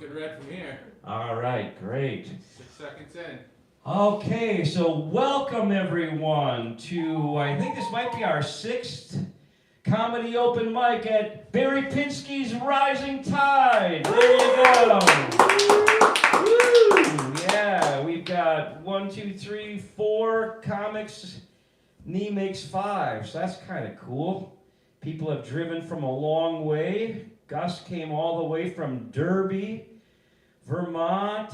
Looking red from here. All right, great. 6 seconds in. Okay, so welcome everyone to, I think this might be our 6th comedy open mic at Barre Pinske's Rising Tide. There you go. Woo! Yeah, we've got 1, 2, 3, 4 comics. Knee makes 5, so that's kind of cool. People have driven from a long way. Gus came all the way from Derby, Vermont.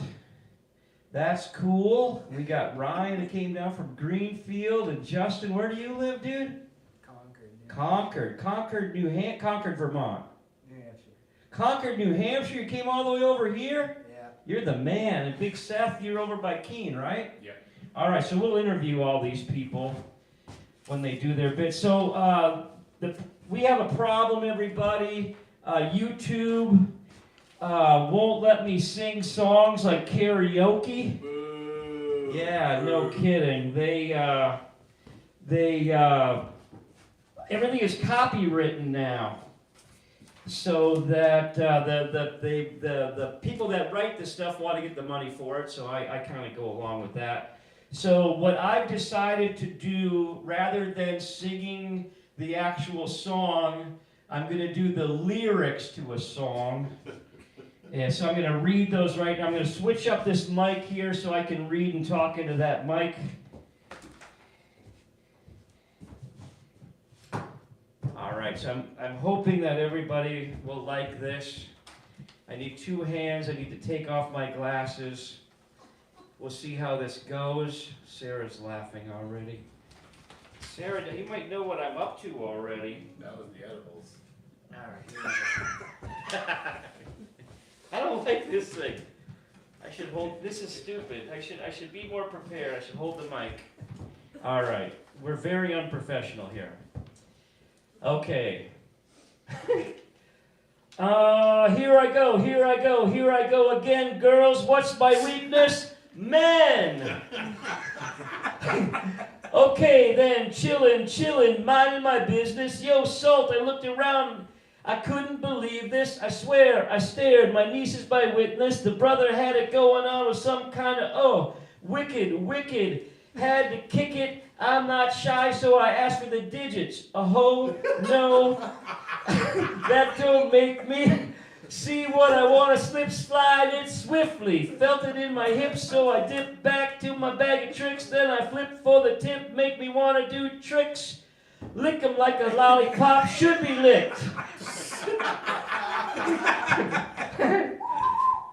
That's cool. We got Ryan that came down from Greenfield, and Justin, where do you live, dude? Concord, Concord, Vermont. New Hampshire. Concord, New Hampshire. You came all the way over here? Yeah. You're the man. And Big Seth, you're over by Keene, right? Yeah. All right, so we'll interview all these people when they do their bit. So we have a problem, everybody. YouTube won't let me sing songs like karaoke. Boo. Yeah, no kidding. They everything is copywritten now, so that the people that write the stuff want to get the money for it. So I kind of go along with that. So what I've decided to do, rather than singing the actual song, I'm going to do the lyrics to a song. And so I'm going to read those right now. I'm going to switch up this mic here so I can read and talk into that mic. All right, so I'm hoping that everybody will like this. I need 2 hands. I need to take off my glasses. We'll see how this goes. Sarah's laughing already. Sarah, you might know what I'm up to already. That was the edibles. All right, here we go. I don't like this thing. I should hold. This is stupid. I should be more prepared. I should hold the mic. All right, we're very unprofessional here. Okay. Here I go again, girls. What's my weakness? Men. Okay, then, chillin', minding my business. Yo, Salt, I looked around. I couldn't believe this. I swear, I stared. My niece is my witness. The brother had it going on with some kind of, wicked. Had to kick it. I'm not shy, so I asked for the digits. A ho, no. That don't make me. See what I want to slide it swiftly. Felt it in my hips, so I dipped back to my bag of tricks. Then I flipped for the tip, make me want to do tricks. Lick 'em like a lollipop should be licked.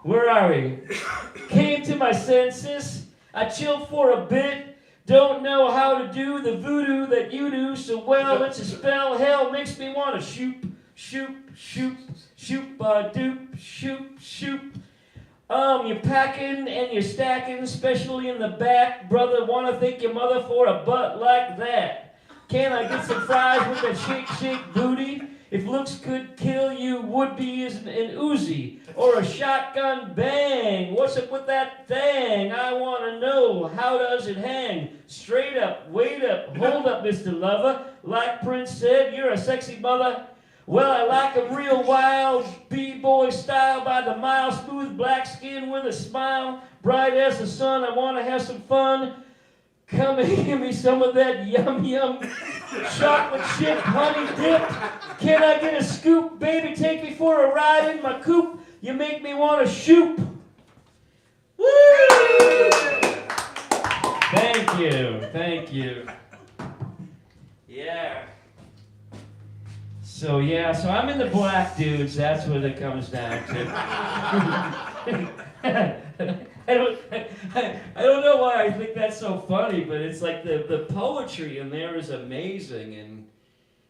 Where are we? Came to my senses. I chilled for a bit. Don't know how to do the voodoo that you do so well. It's a spell. Hell makes me want to shoot, shoot. You're packing and you're stacking, especially in the back. Brother, wanna thank your mother for a butt like that. Can I get some fries with that shake booty? If looks could kill you, would-be is an Uzi or a shotgun bang. What's up with that thing? I wanna know, how does it hang? Straight up, wait up, hold up, Mr. Lover. Like Prince said, you're a sexy mother. Well, I like 'em real wild, b-boy style by the mile, smooth black skin with a smile, bright as the sun. I want to have some fun. Come and give me some of that yum chocolate chip honey dip. Can I get a scoop? Baby, take me for a ride in my coupe. You make me want to shoot. Woo! Thank you. Yeah. So I'm in the black dudes. That's what it comes down to. I don't know why I think that's so funny, but it's like the poetry in there is amazing. And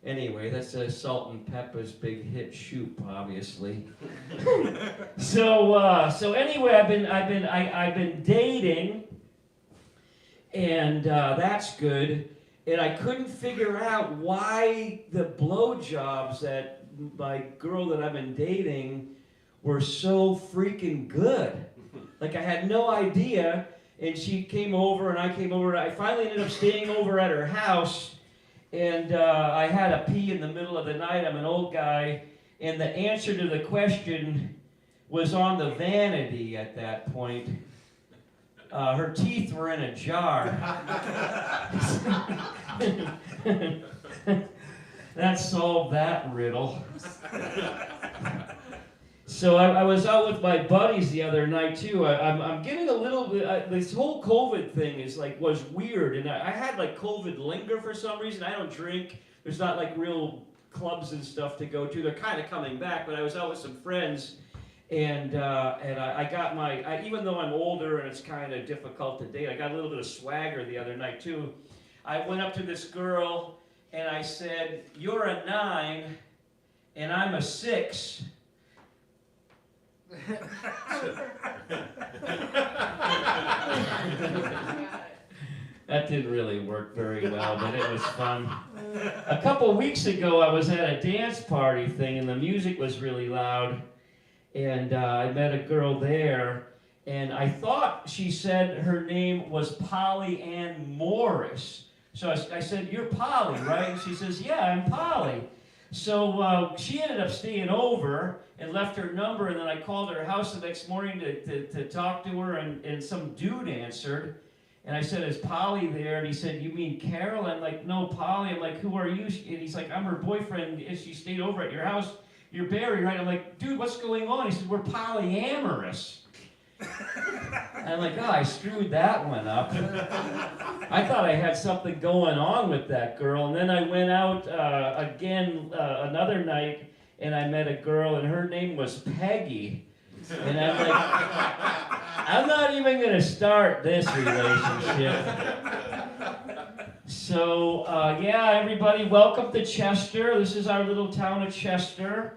anyway, that's a Salt and Pepper's big hit Shoop, obviously. So anyway, I've been dating, and that's good. And I couldn't figure out why the blowjobs that my girl that I've been dating were so freaking good. Like, I had no idea, and she came over, and I came over. I finally ended up staying over at her house, and I had a pee in the middle of the night. I'm an old guy, and the answer to the question was on the vanity at that point. Her teeth were in a jar. That solved that riddle. So I was out with my buddies the other night too. I'm getting a little bit. This whole COVID thing was weird, and I had like COVID linger for some reason. I don't drink. There's not like real clubs and stuff to go to. They're kind of coming back, but I was out with some friends, and I got even though I'm older and it's kind of difficult to date, I got a little bit of swagger the other night too. I went up to this girl and I said, "You're a 9, and I'm a 6." That didn't really work very well, but it was fun. A couple weeks ago, I was at a dance party thing, and the music was really loud, and I met a girl there, and I thought she said her name was Polly Ann Morris. So I said, "You're Polly, right?" And she says, "Yeah, I'm Polly." So she ended up staying over and left her number, and then I called her house the next morning to talk to her, and some dude answered. And I said, "Is Polly there?" And he said, "You mean Carol?" I'm like, "No, Polly." I'm like, "Who are you?" And he's like, "I'm her boyfriend, and she stayed over at your house. You're Barry, right?" I'm like, "Dude, what's going on?" He said, "We're polyamorous." I'm like, "Oh, I screwed that one up." I thought I had something going on with that girl. And then I went out again another night, and I met a girl, and her name was Peggy. And I'm like, I'm not even going to start this relationship. So, yeah, everybody, welcome to Chester. This is our little town of Chester.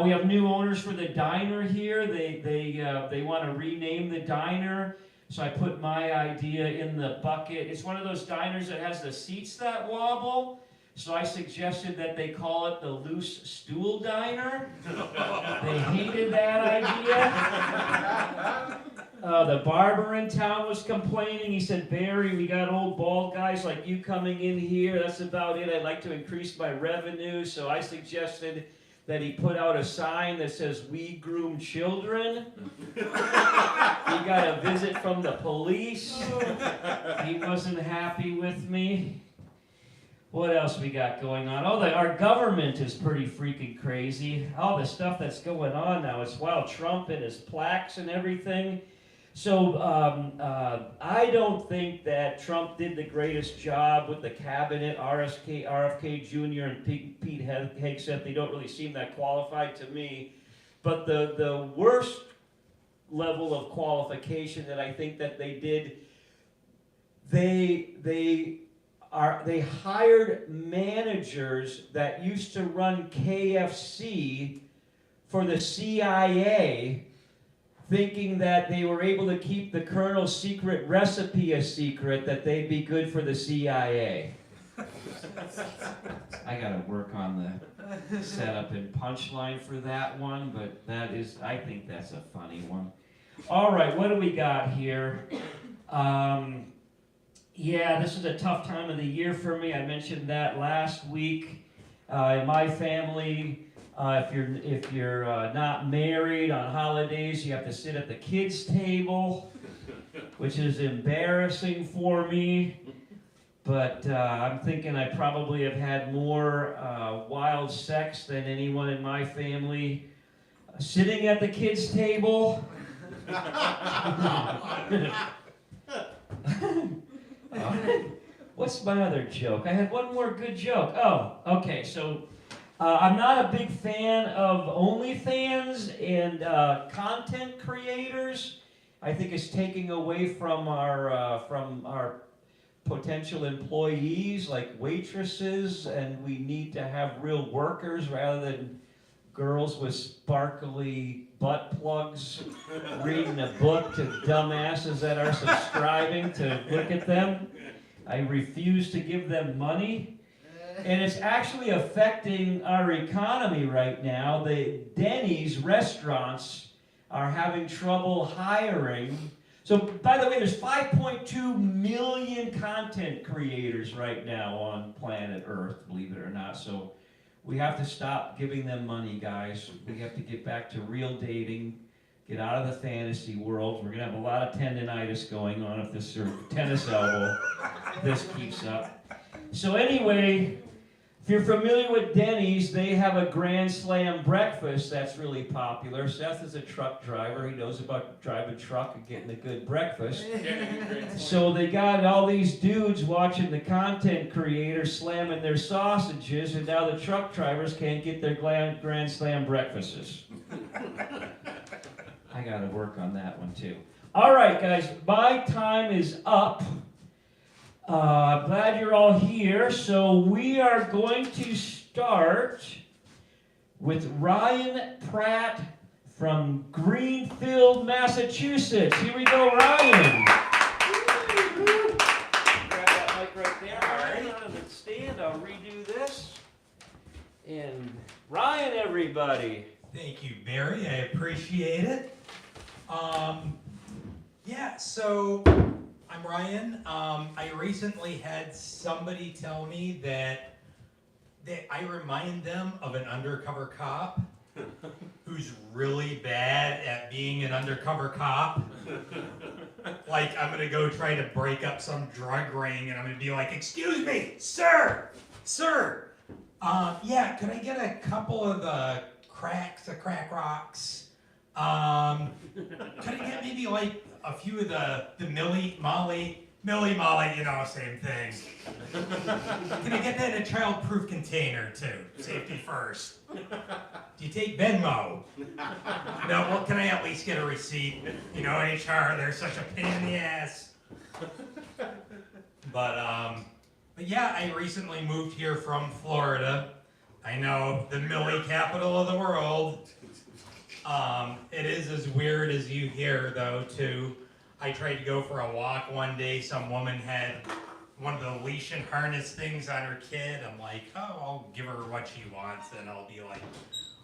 We have new owners for the diner here. They want to rename the diner. So I put my idea in the bucket. It's one of those diners that has the seats that wobble. So I suggested that they call it the Loose Stool Diner. They hated that idea. The barber in town was complaining. He said, "Barry, we got old bald guys like you coming in here. That's about it. I'd like to increase my revenue." So I suggested that he put out a sign that says, "We groom children." He got a visit from the police. He wasn't happy with me. What else we got going on? Oh, our government is pretty freaking crazy. All the stuff that's going on now. It's wild. Trump and his plaques and everything. So I don't think that Trump did the greatest job with the cabinet. RFK Jr. and Pete Hegseth, they don't really seem that qualified to me. But the worst level of qualification that I think that they did, they hired managers that used to run KFC for the CIA, thinking that they were able to keep the Colonel's secret recipe a secret, that they'd be good for the CIA. I gotta work on the setup and punchline for that one, but I think that's a funny one. All right, what do we got here? Yeah, this is a tough time of the year for me. I mentioned that last week. In my family, if you're not married on holidays, you have to sit at the kids' table, which is embarrassing for me. But I'm thinking I probably have had more wild sex than anyone in my family sitting at the kids' table. What's my other joke? I had one more good joke. Oh, okay. So I'm not a big fan of OnlyFans and content creators. I think it's taking away from our potential employees like waitresses, and we need to have real workers rather than girls with sparkly butt plugs reading a book to dumbasses that are subscribing to look at them. I refuse to give them money. And it's actually affecting our economy right now. The Denny's restaurants are having trouble hiring. So, by the way, there's 5.2 million content creators right now on planet Earth, believe it or not. So we have to stop giving them money, guys. We have to get back to real dating. Get out of the fantasy world. We're going to have a lot of tendonitis going on if this, or tennis elbow, if this keeps up. So anyway, if you're familiar with Denny's, they have a Grand Slam breakfast that's really popular. Seth is a truck driver. He knows about driving truck and getting a good breakfast. So they got all these dudes watching the content creators slamming their sausages, and now the truck drivers can't get their Grand Slam breakfasts. I got to work on that one too. All right, guys, my time is up. I'm glad you're all here. So we are going to start with Ryan Pratt from Greenfield, Massachusetts. Here we go, Ryan. Grab that mic right there. All right, on the stand. I'll redo this. And Ryan, everybody. Thank you, Barry. I appreciate it. Yeah, so I'm Ryan. I recently had somebody tell me that I remind them of an undercover cop who's really bad at being an undercover cop. Like, I'm going to go try to break up some drug ring, and I'm going to be like, "Excuse me, sir, yeah, could I get a couple of the crack rocks? Could I get maybe like a few of the Millie Molly, you know, same thing. Can I get that in a child-proof container too? Safety first. Do you take Venmo? No, well, can I at least get a receipt? You know, HR, they're such a pain in the ass. But yeah, I recently moved here from Florida. I know, the Millie capital of the world. It is as weird as you hear, though, too. I tried to go for a walk one day. Some woman had one of the leash and harness things on her kid. I'm like, oh, I'll give her what she wants, and I'll be like,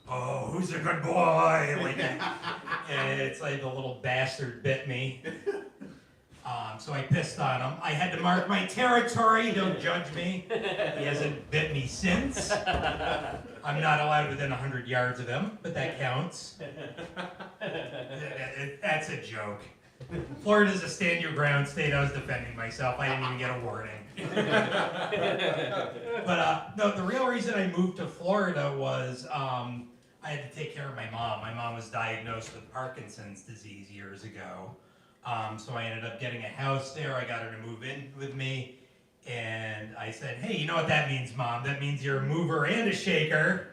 oh, who's a good boy? Like, and it's like the little bastard bit me. So I pissed on him. I had to mark my territory. Don't judge me. He hasn't bit me since. I'm not allowed within 100 yards of him, but that counts. That's a joke. Florida's a stand your ground state. I was defending myself. I didn't even get a warning. But no, the real reason I moved to Florida was I had to take care of my mom. My mom was diagnosed with Parkinson's disease years ago. So I ended up getting a house there. I got her to move in with me. And I said, hey, you know what that means, Mom? That means you're a mover and a shaker.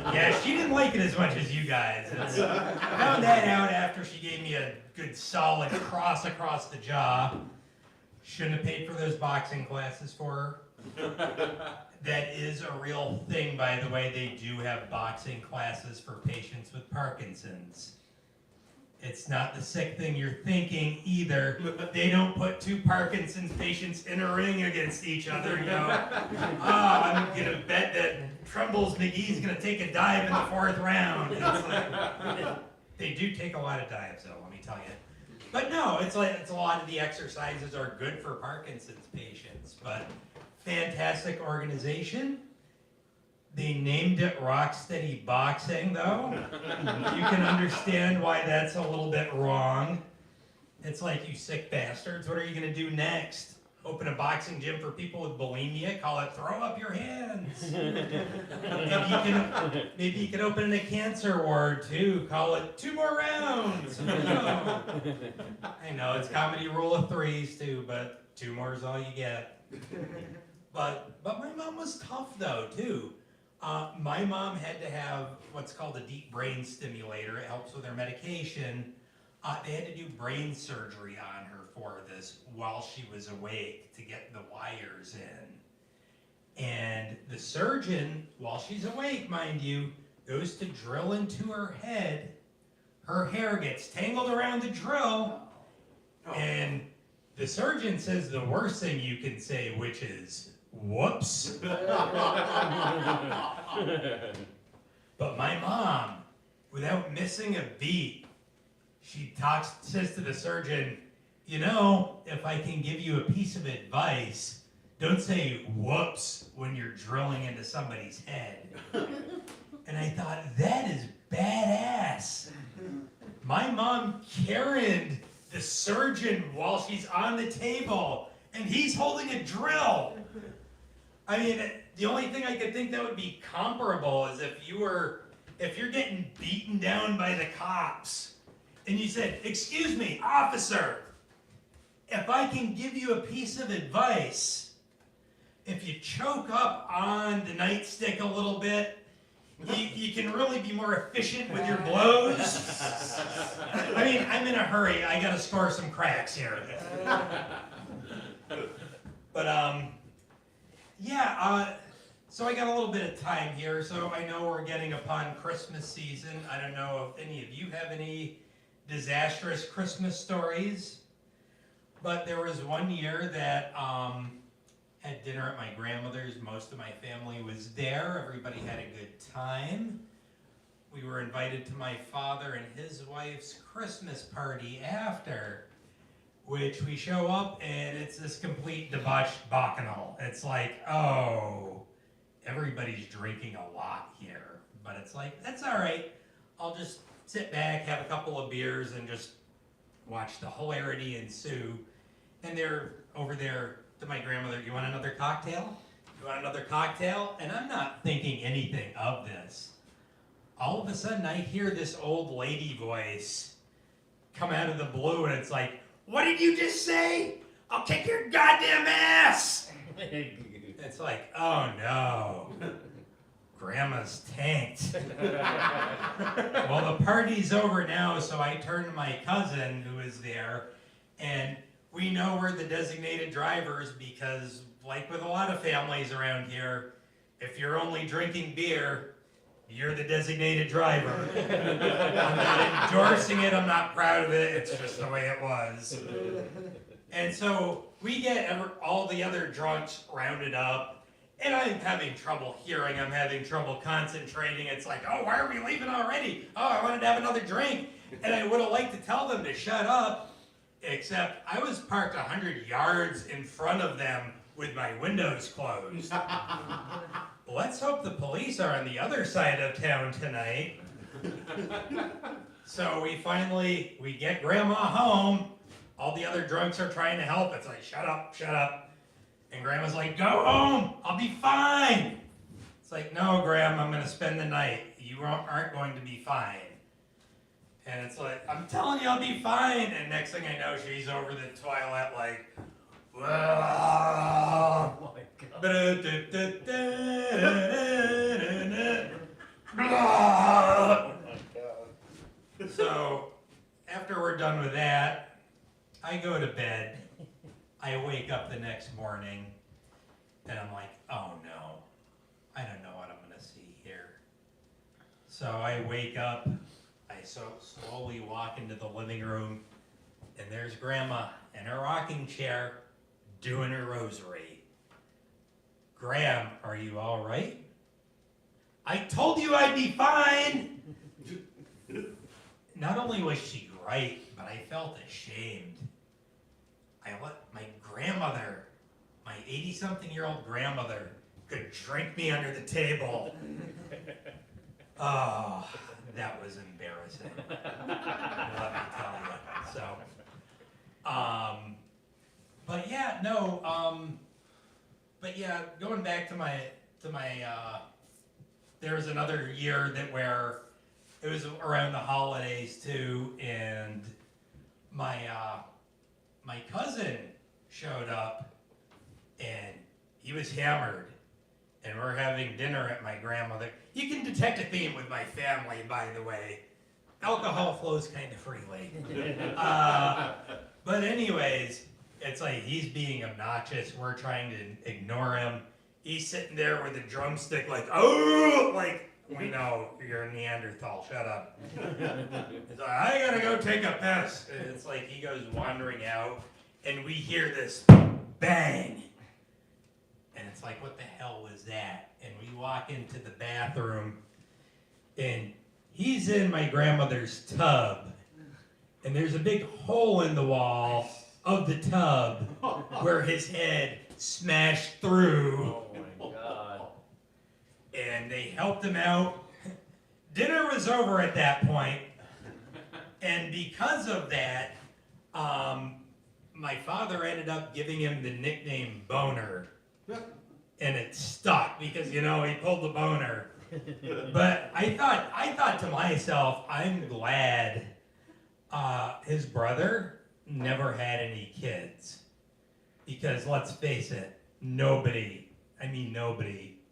Yeah, she didn't like it as much as you guys. I found that out after she gave me a good solid cross across the jaw. Shouldn't have paid for those boxing classes for her. That is a real thing, by the way. They do have boxing classes for patients with Parkinson's. It's not the sick thing you're thinking either. They don't put two Parkinson's patients in a ring against each other, you know. I'm going to bet that Trumbull's McGee's going to take a dive in the 4th round. It's like, they do take a lot of dives, though, let me tell you. But no, it's a lot of the exercises are good for Parkinson's patients. But fantastic organization. They named it Rocksteady Boxing, though. You can understand why that's a little bit wrong. It's like, you sick bastards, what are you going to do next? Open a boxing gym for people with bulimia? Call it Throw Up Your Hands. Maybe you can open a cancer ward, too. Call it 2 More Rounds. I know, it's comedy rule of threes, too, but 2 more is all you get. But my mom was tough, though, too. My mom had to have what's called a deep brain stimulator. It helps with her medication. They had to do brain surgery on her for this while she was awake to get the wires in. And the surgeon, while she's awake, mind you, goes to drill into her head. Her hair gets tangled around the drill. And the surgeon says the worst thing you can say, which is, whoops. But my mom, without missing a beat, she says to the surgeon, you know, if I can give you a piece of advice, don't say whoops when you're drilling into somebody's head. And I thought, that is badass. carrying the surgeon while she's on the table, and he's holding a drill. I mean, the only thing I could think that would be comparable is if you're getting beaten down by the cops, and you said, "Excuse me, officer, if I can give you a piece of advice, if you choke up on the nightstick a little bit, you can really be more efficient with your blows." I mean, I'm in a hurry. I gotta score some cracks here. But, yeah, so I got a little bit of time here. So I know we're getting upon Christmas season. I don't know if any of you have any disastrous Christmas stories. But there was one year that had dinner at my grandmother's. Most of my family was there. Everybody had a good time. We were invited to my father and his wife's Christmas party after, which we show up and it's this complete debauched bacchanal. It's like, oh, everybody's drinking a lot here. But it's like, that's all right. I'll just sit back, have a couple of beers, and just watch the hilarity ensue. And they're over there to my grandmother, "You want another cocktail? You want another cocktail?" And I'm not thinking anything of this. All of a sudden, I hear this old lady voice come out of the blue, and it's like, "What did you just say? I'll kick your goddamn ass!" It's like, oh no. Grandma's tanked. Well, the party's over now, so I turn to my cousin who is there, and we know we're the designated drivers because, like with a lot of families around here, if you're only drinking beer, you're the designated driver. I'm not endorsing it, I'm not proud of it, it's just the way it was. And so we get all the other drunks rounded up, and I'm having trouble hearing, I'm having trouble concentrating. It's like, "Oh, why are we leaving already? Oh, I wanted to have another drink." And I would have liked to tell them to shut up, except I was parked 100 yards in front of them with my windows closed. Let's hope the police are on the other side of town tonight. So we get Grandma home. All the other drunks are trying to help. It's like, shut up, shut up. And Grandma's like, "Go home, I'll be fine." It's like, "No, Grandma, I'm going to spend the night. You aren't going to be fine." And it's like, "I'm telling you I'll be fine." And next thing I know, she's over the toilet like, "Well." Oh my God. So after we're done with that, I go to bed. I wake up the next morning and I'm like, "Oh no, I don't know what I'm going to see here." So I wake up, I slowly walk into the living room, and there's Grandma in her rocking chair doing her rosary. "Gram, are you all right?" "I told you I'd be fine." Not only was she right, but I felt ashamed. I let my grandmother, my 80-something-year-old grandmother, could drink me under the table. Oh, that was embarrassing. Let me tell you. So, but yeah, no, but yeah, going back to my, there was another year where it was around the holidays too, and my cousin showed up, and he was hammered, and we're having dinner at my grandmother. You can detect a theme with my family, by the way. Alcohol flows kind of freely. But anyways, it's like he's being obnoxious. We're trying to ignore him. He's sitting there with a drumstick like, "Oh," like, "We know, you're a Neanderthal, shut up." He's like, "I gotta go take a piss." And it's like he goes wandering out, and we hear this bang. And it's like, what the hell was that? And we walk into the bathroom, and he's in my grandmother's tub. And there's a big hole in the wall of the tub where his head smashed through. Oh my God. And they helped him out. Dinner was over at that point. And because of that, my father ended up giving him the nickname Boner. And it stuck because, he pulled the boner. But I thought to myself, I'm glad his brother never had any kids. Because let's face it, nobody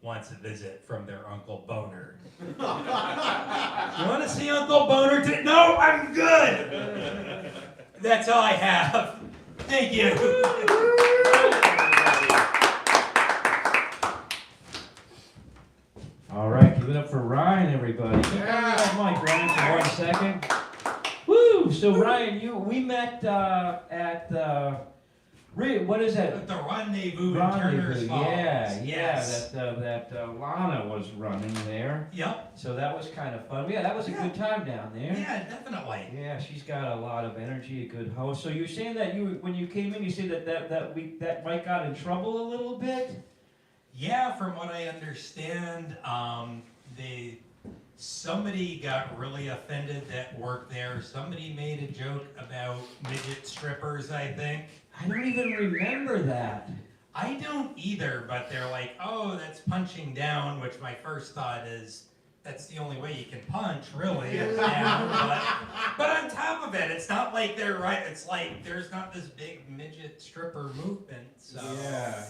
wants a visit from their Uncle Boner. You want to see Uncle Boner today? No, I'm good. That's all I have. Thank you. All right, give it up for Ryan, everybody. Yeah. Mike, Ryan, for 1 second. Woo! So Ryan, we met at what is that? At the Rendezvous in Turner's Falls. Yes. That Lana was running there. Yep. So that was kind of fun. Yeah, that was a good time down there. Yeah, definitely. Yeah, she's got a lot of energy, a good host. So you're saying that when you came in, you said that Mike got in trouble a little bit? Yeah, from what I understand, somebody got really offended that worked there. Somebody made a joke about midget strippers, I think. I don't even remember that. I don't either, but they're like, oh, that's punching down, which my first thought is, that's the only way you can punch, really. But on top of it, it's not like they're right. It's like there's not this big midget stripper movement. So.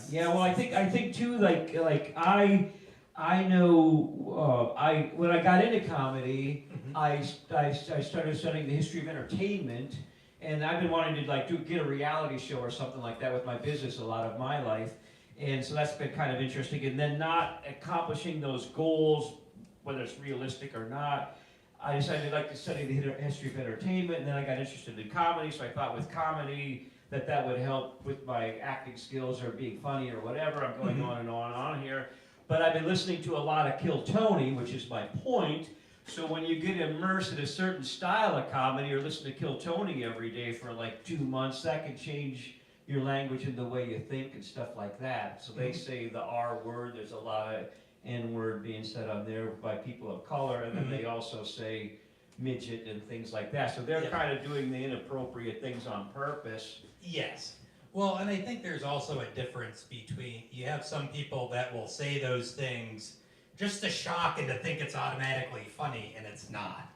Yeah. Well, I think too. Like I know. When I got into comedy, I started studying the history of entertainment, and I've been wanting to get a reality show or something like that with my business a lot of my life, and so that's been kind of interesting. And then not accomplishing those goals, whether it's realistic or not, I decided to study the history of entertainment, and then I got interested in comedy, so I thought with comedy that would help with my acting skills or being funny or whatever. I'm going on and on here. But I've been listening to a lot of Kill Tony, which is my point. So when you get immersed in a certain style of comedy or listen to Kill Tony every day for 2 months, that can change your language and the way you think and stuff like that. So they say the R word, there's a lot of N-word being said on there by people of color, and then they also say midget and things like that. So they're kind of doing the inappropriate things on purpose. Yes. Well, and I think there's also a difference between, you have some people that will say those things just to shock and to think it's automatically funny, and it's not.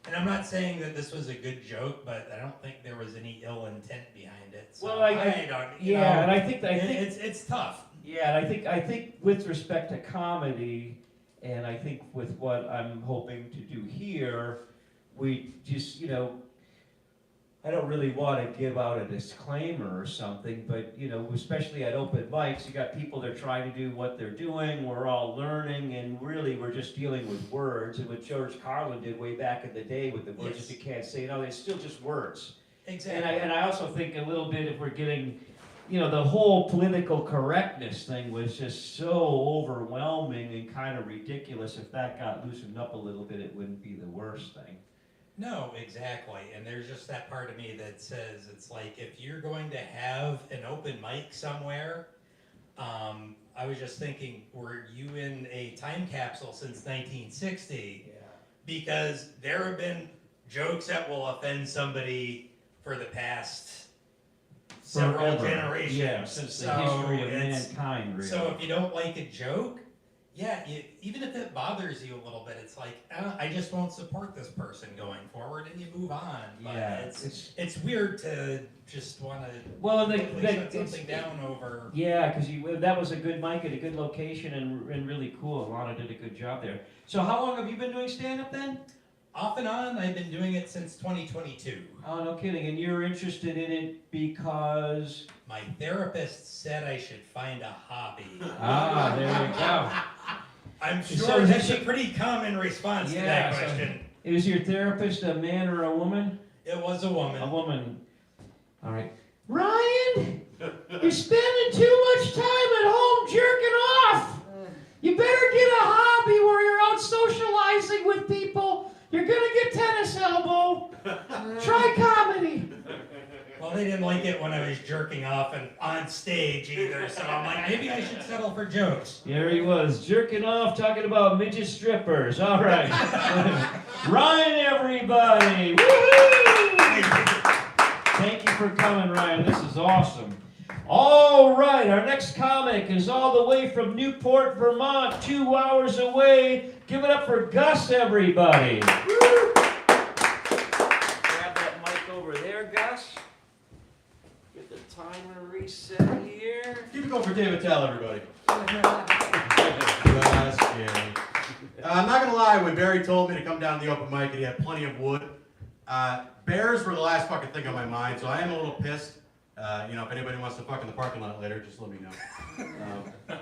And I'm not saying that this was a good joke, but I don't think there was any ill intent behind it. So Well, and I think it's tough. Yeah, and I think with respect to comedy, and I think with what I'm hoping to do here, we just, I don't really want to give out a disclaimer or something, but, especially at open mics, you got people that are trying to do what they're doing, we're all learning, and really we're just dealing with words, and what George Carlin did way back in the day with the words that you can't say, it's still just words. Exactly. And I also think a little bit if we're getting, the whole political correctness thing was just so overwhelming and kind of ridiculous. If that got loosened up a little bit, it wouldn't be the worst thing. No, exactly. And there's just that part of me that says, it's like, if you're going to have an open mic somewhere, I was just thinking, were you in a time capsule since 1960? Yeah. Because there have been jokes that will offend somebody for the past several generations. Yeah, since the history of mankind, really. So if you don't like a joke, even if it bothers you a little bit, it's like, I just won't support this person going forward, and you move on. But it's weird to just want to shut something down over. Yeah, because that was a good mic at a good location and really cool. Lana did a good job there. So how long have you been doing stand-up then? Off and on, I've been doing it since 2022. Oh, no kidding. And you're interested in it because? My therapist said I should find a hobby. Ah, there you go. I'm sure that's a pretty common response to that question. Is your therapist a man or a woman? It was a woman. A woman. All right. Ryan, you're spending too much time at home jerking off. You better get a hobby where you're out socializing with people. You're going to get tennis elbow. Try comedy. Well, they didn't like it when I was jerking off and on stage either, so I'm like, maybe I should settle for jokes. There he was, jerking off, talking about midget strippers. All right. Ryan, everybody. Woohoo! awesome. All right, our next comic is all the way from Newport, Vermont, 2 hours away. Give it up for Gus, everybody. Grab that mic over there, Gus. Get the timer reset here. Keep it going for David Tell, everybody. Just kidding. I'm not going to lie, when Barry told me to come down to the open mic and he had plenty of wood, bears were the last fucking thing on my mind, so I am a little pissed. If anybody wants to fuck in the parking lot later, just let me know.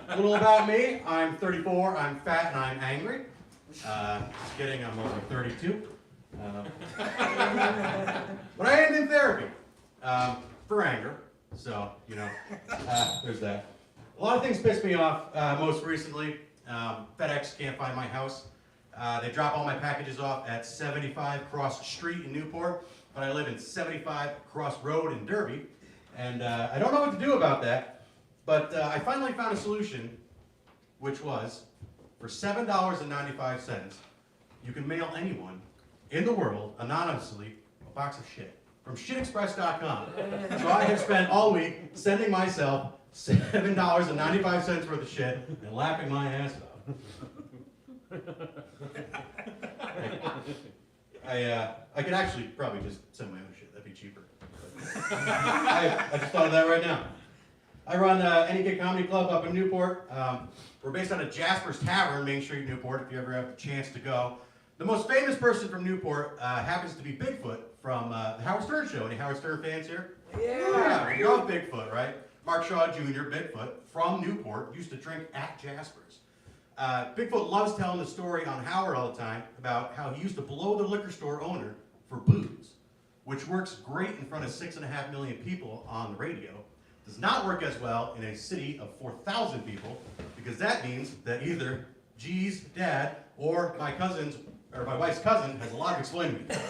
A little about me. I'm 34, I'm fat, and I'm angry. Just kidding, I'm only 32. But I am in therapy for anger, so, there's that. A lot of things piss me off. Most recently, FedEx can't find my house. They drop all my packages off at 75 Cross Street in Newport, but I live in 75 Cross Road in Derby. And I don't know what to do about that, but I finally found a solution, which was, for $7.95, you can mail anyone in the world, anonymously, a box of shit from shitexpress.com. So I have spent all week sending myself $7.95 worth of shit and laughing my ass off. I could actually probably just send my own shit, that'd be cheaper. I just thought of that right now. I run Any Kid Comedy Club up in Newport. We're based on a Jasper's Tavern, Main Street, Newport, if you ever have a chance to go. The most famous person from Newport happens to be Bigfoot from the Howard Stern Show. Any Howard Stern fans here? Yeah, we love Bigfoot, right? Mark Shaw Jr., Bigfoot, from Newport, used to drink at Jasper's. Bigfoot loves telling the story on Howard all the time about how he used to blow the liquor store owner for booze, which works great in front of 6.5 million people on the radio. Does not work as well in a city of 4,000 people, because that means that either G's dad or my wife's cousin has a lot of explaining to do.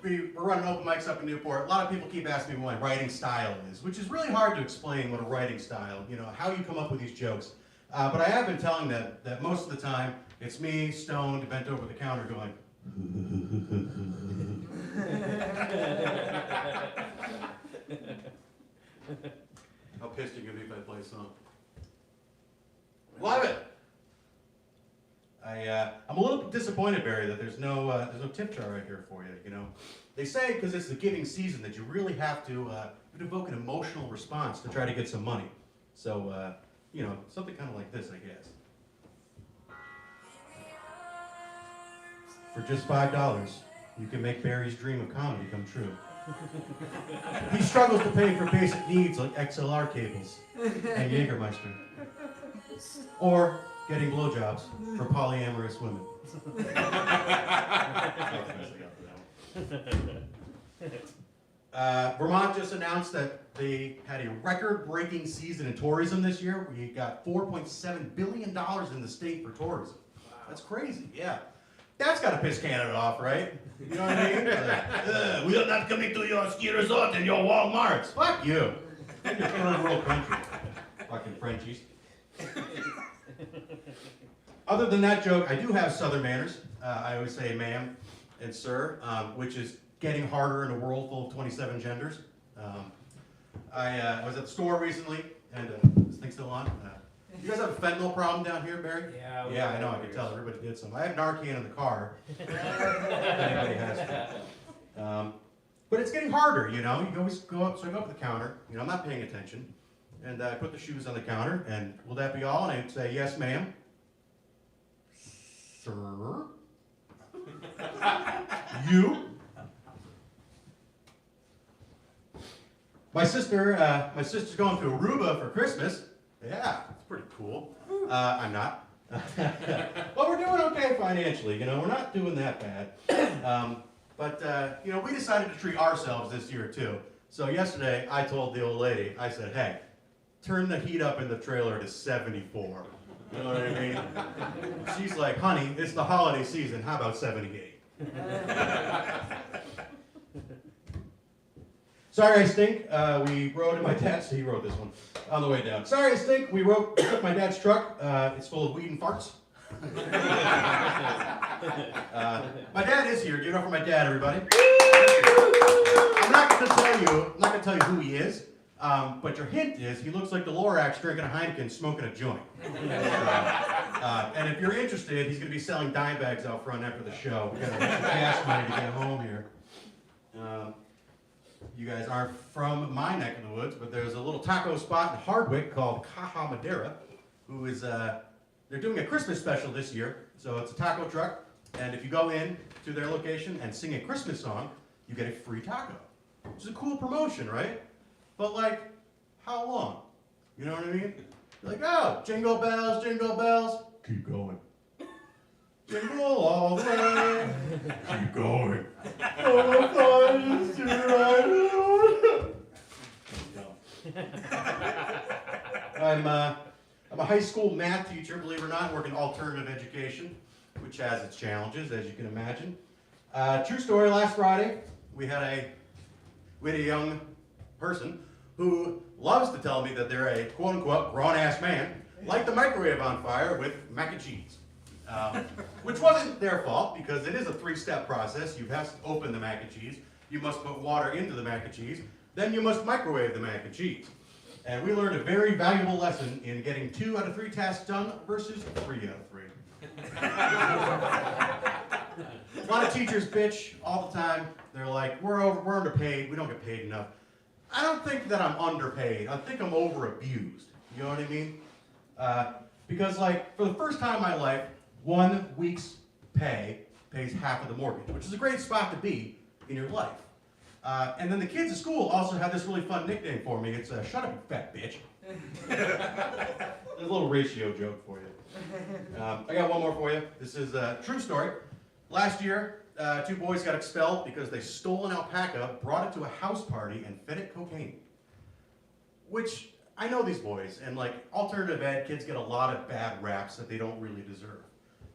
We're running open mics up in Newport. A lot of people keep asking me what my writing style is, which is really hard to explain what a writing style, how you come up with these jokes. But I have been telling them that most of the time, it's me, stoned, bent over the counter going, how pissed are you going to be if I play a song? Love it! I'm a little disappointed, Barry, that there's no tip jar right here for you, They say because it's the giving season that you really have to evoke an emotional response to try to get some money. So, something kind of like this, I guess. For just $5, you can make Barry's dream of comedy come true. He struggles to pay for basic needs like XLR cables and Jägermeister. Or getting blowjobs for polyamorous women. Vermont just announced that they had a record-breaking season in tourism this year. We got $4.7 billion in the state for tourism. That's crazy, yeah. That's got to piss Canada off, right? You know what I mean? We are not coming to your ski resort and your Walmarts. Fuck you. You're a third world country. Fucking Frenchies. Other than that joke, I do have Southern manners. I always say ma'am and sir, which is getting harder in a world full of 27 genders. I was at the store recently, and this thing's still on. You guys have a fentanyl problem down here, Barry? Yeah, I know, I can tell. Everybody did some. I have Narcan in the car. If anybody has to. But it's getting harder, You always go up, so I go up to the counter. I'm not paying attention. And I put the shoes on the counter, and will that be all? And I'd say, yes, ma'am. Sir? You? My sister's going to Aruba for Christmas. Yeah, it's pretty cool. I'm not. But we're doing okay financially, we're not doing that bad. But we decided to treat ourselves this year too. So yesterday, I told the old lady, I said, hey, turn the heat up in the trailer to 74. You know what I mean? She's like, honey, it's the holiday season, how about 78? Sorry I stink. We rode in my dad's, he rode this one on the way down. Sorry I stink. We took my dad's truck. It's full of weed and farts. My dad is here. Give it up for my dad, everybody. I'm not going to tell you who he is, but your hint is he looks like the Lorax drinking a Heineken, smoking a joint. And if you're interested, he's going to be selling dime bags out front after the show. We got to get some gas money to get home here. You guys aren't from my neck of the woods, but there's a little taco spot in Hardwick called Caja Madera, who is, they're doing a Christmas special this year. So it's a taco truck, and if you go in to their location and sing a Christmas song, you get a free taco. Which is a cool promotion, right? But like, how long? You know what I mean? You're like, oh, jingle bells, keep going. Jingle all the way, keep going. I'm a high school math teacher, believe it or not, working alternative education, which has its challenges, as you can imagine. True story, last Friday, we had a young person who loves to tell me that they're a quote-unquote grown-ass man, light the microwave on fire with mac and cheese. Which wasn't their fault, because it is a 3-step process. You have to open the mac and cheese, you must put water into the mac and cheese, then you must microwave the mac and cheese. And we learned a very valuable lesson in getting 2 out of 3 tasks done versus 3 out of 3. A lot of teachers bitch all the time. They're like, we're underpaid, we don't get paid enough. I don't think that I'm underpaid. I think I'm over-abused. You know what I mean? Because like, for the first time in my life, 1 week's pay pays half of the mortgage, which is a great spot to be in your life. And then the kids at school also had this really fun nickname for me. It's shut up, you fat bitch. There's a little ratio joke for you. I got one more for you. This is a true story. Last year, 2 boys got expelled because they stole an alpaca, brought it to a house party, and fed it cocaine. Which, I know these boys, and like alternative ed, kids get a lot of bad raps that they don't really deserve.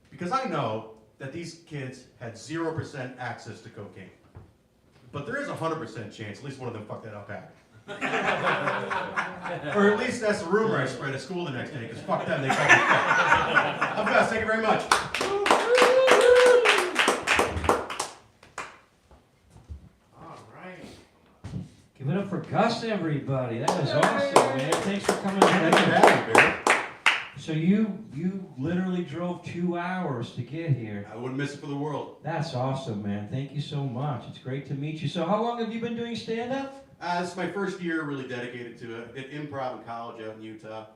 Because I know that these kids had 0% access to cocaine. But there is a 100% chance at least one of them fucked that alpaca. Or at least that's the rumor I spread at school the next day, because fuck them, they called me fat. I'm Gus, thank you very much. Give it up for Gus, everybody. That was awesome, man. Thanks for coming Thanks for having me, Barry. So you literally drove 2 hours to get here. I wouldn't miss it for the world. That's awesome, man. Thank you so much. It's great to meet you. So how long have you been doing stand-up? This is my first year really dedicated to it. I did improv in college out in Utah.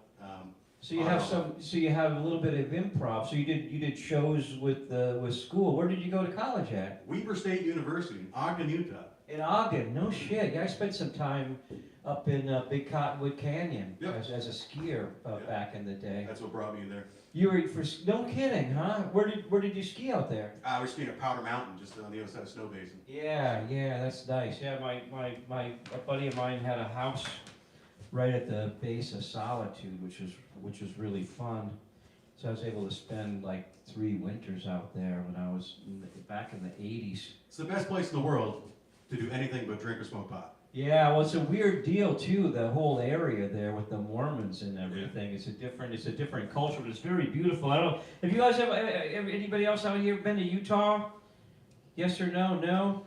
So you have So you have a little bit of improv. So you did shows with school. Where did you go to college at? Weber State University in Ogden, Utah. In Ogden. No shit. Yeah, I spent some time up in Big Cottonwood Canyon as a skier back in the day. That's what brought me there. You were no kidding, huh? Where did you ski out there? We're skiing at Powder Mountain, just on the other side of Snow Basin. Yeah, that's nice. Yeah, a buddy of mine had a house right at the base of Solitude, which was really fun. So I was able to spend like 3 winters out there when I was back in the 80s. It's the best place in the world to do anything but drink or smoke pot. Yeah, well, it's a weird deal too. The whole area there with the Mormons and everything. Yeah. It's a different culture, but it's very beautiful. I don't. Have you guys anybody else out here been to Utah? Yes or no? No.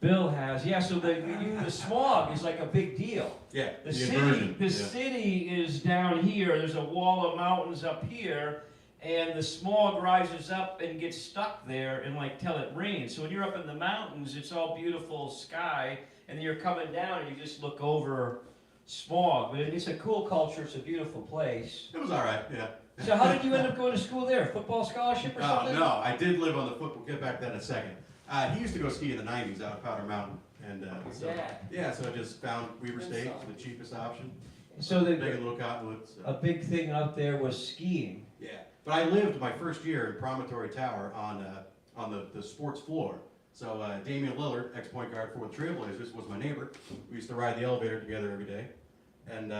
Bill has. Yeah. So the smog is like a big deal. Yeah. The city is down here. There's a wall of mountains up here. And the smog rises up and gets stuck there till it rains. So when you're up in the mountains, it's all beautiful sky, and then you're coming down and you just look over smog. But it's a cool culture. It's a beautiful place. It was all right, yeah. So how did you end up going to school there? Football scholarship or something? No, I did live on the football. We'll get back to that in a second. He used to go ski in the 90s out of Powder Mountain. And so I just found Weber State the cheapest option. So big and little Cottonwoods. A big thing out there was skiing. Yeah. But I lived my first year in Promontory Tower on the sports floor. So Damian Lillard, ex-point guard for the Trailblazers, was my neighbor. We used to ride the elevator together every day. And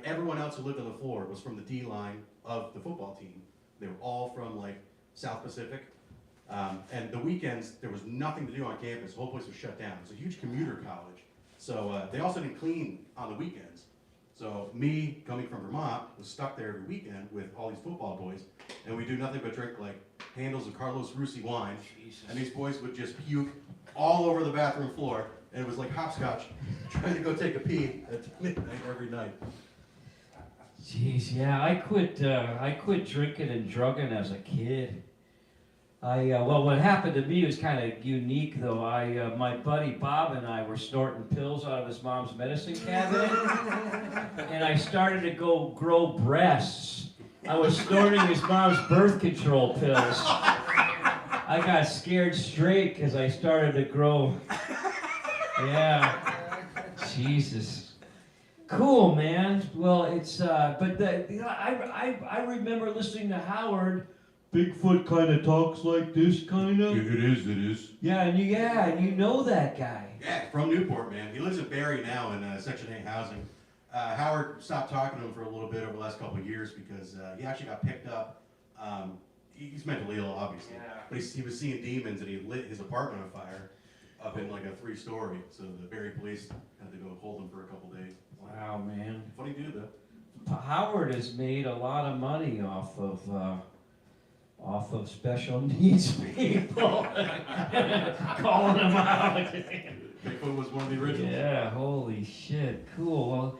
everyone else who lived on the floor was from the D line of the football team. They were all from like South Pacific. And the weekends, there was nothing to do on campus. The whole place was shut down. It was a huge commuter college. So they also didn't clean on the weekends. So me, coming from Vermont, was stuck there every weekend with all these football boys, and we do nothing but drink like handles of Carlos Rusi wine, and these boys would just puke all over the bathroom floor, and it was like hopscotch trying to go take a pee at midnight every night. Jeez, yeah, I quit drinking and drugging as a kid. Well, what happened to me was kind of unique, though. My buddy Bob and I were snorting pills out of his mom's medicine cabinet, and I started to grow breasts. I was snorting his mom's birth control pills. I got scared straight because I started to grow. Yeah, Jesus. Cool, man. Well, it's I remember listening to Howard. Bigfoot kind of talks like this, kind of. It is. Yeah, and you know that guy. Yeah, from Newport, man. He lives in Barre now in Section 8 housing. Howard stopped talking to him for a little bit over the last couple of years because he actually got picked up. He's mentally ill, obviously, but he was seeing demons, and he lit his apartment on fire up in like a 3-story. So the Barre police had to go hold him for a couple days. Wow, man. Funny dude, though. Howard has made a lot of money off of special needs people. Calling them out. Bigfoot was one of the originals. Yeah, holy shit. Cool. Well,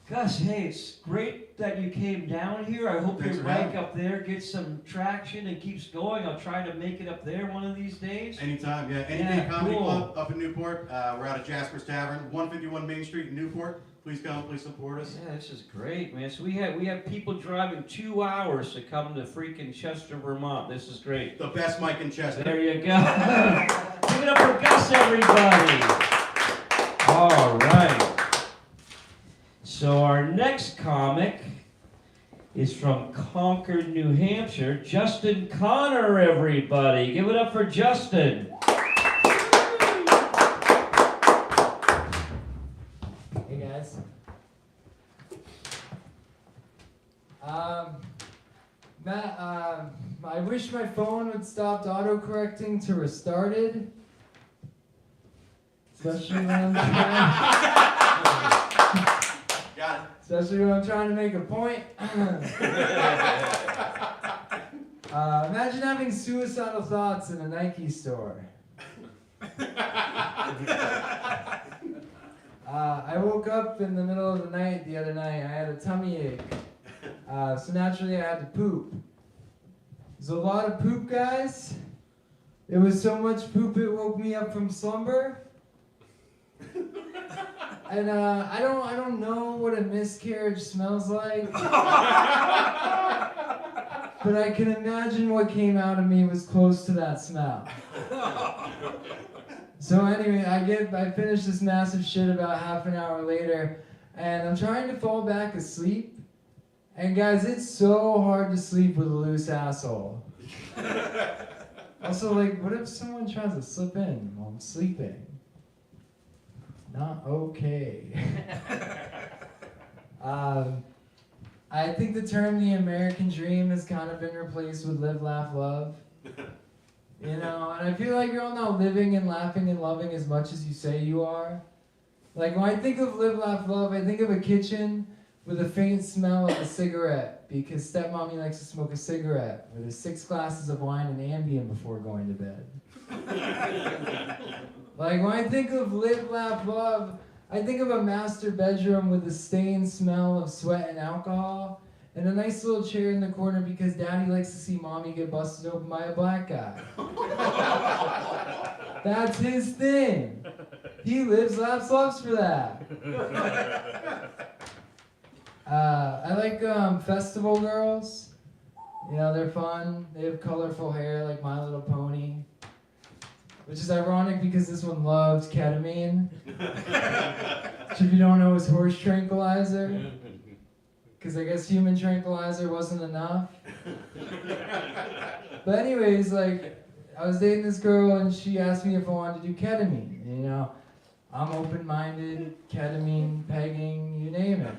Gus, hey, it's great that you came down here. I hope Thanks your for having bike up there gets some traction and keeps going. I'll try to make it up there one of these days. Anytime, yeah. Any Comedy Club up in Newport. We're out at Jasper's Tavern, 151 Main Street in Newport. Please come, please support us. Yeah, this is great, man. So we have people driving 2 hours to come to freaking Chester, Vermont. This is great. The best mic in Chester. There you go. Give it up for Gus, everybody. All right. So our next comic is from Concord, New Hampshire. Justin Connor, everybody. Give it up for Justin. Hey guys. Matt, I wish my phone would stop auto-correcting to restarted. Especially when I'm trying to make a point. Imagine having suicidal thoughts in a Nike store. I woke up in the middle of the night the other night. I had a tummy ache. So naturally I had to poop. There's a lot of poop, guys. It was so much poop it woke me up from slumber. And I don't know what a miscarriage smells like. But I can imagine what came out of me was close to that smell. So anyway, I finish this massive shit about half an hour later, and I'm trying to fall back asleep. And guys, it's so hard to sleep with a loose asshole. Also, like, what if someone tries to slip in while I'm sleeping? Not okay. I think the term the American dream has kind of been replaced with live, laugh, love. You know, and I feel like you're all not living and laughing and loving as much as you say you are. Like, when I think of live, laugh, love, I think of a kitchen with a faint smell of a cigarette, because stepmommy likes to smoke a cigarette with 6 glasses of wine and Ambien before going to bed. Like, when I think of live, laugh, love, I think of a master bedroom with a stained smell of sweat and alcohol, and a nice little chair in the corner because daddy likes to see mommy get busted open by a black guy. That's his thing. He lives, laughs, loves for that. I like festival girls. You know, they're fun. They have colorful hair like My Little Pony. Which is ironic because this one loves ketamine. Which, if you don't know, is horse tranquilizer. Because I guess human tranquilizer wasn't enough. But anyways, like, I was dating this girl and she asked me if I wanted to do ketamine. And, you know, I'm open-minded, ketamine, pegging, you name it.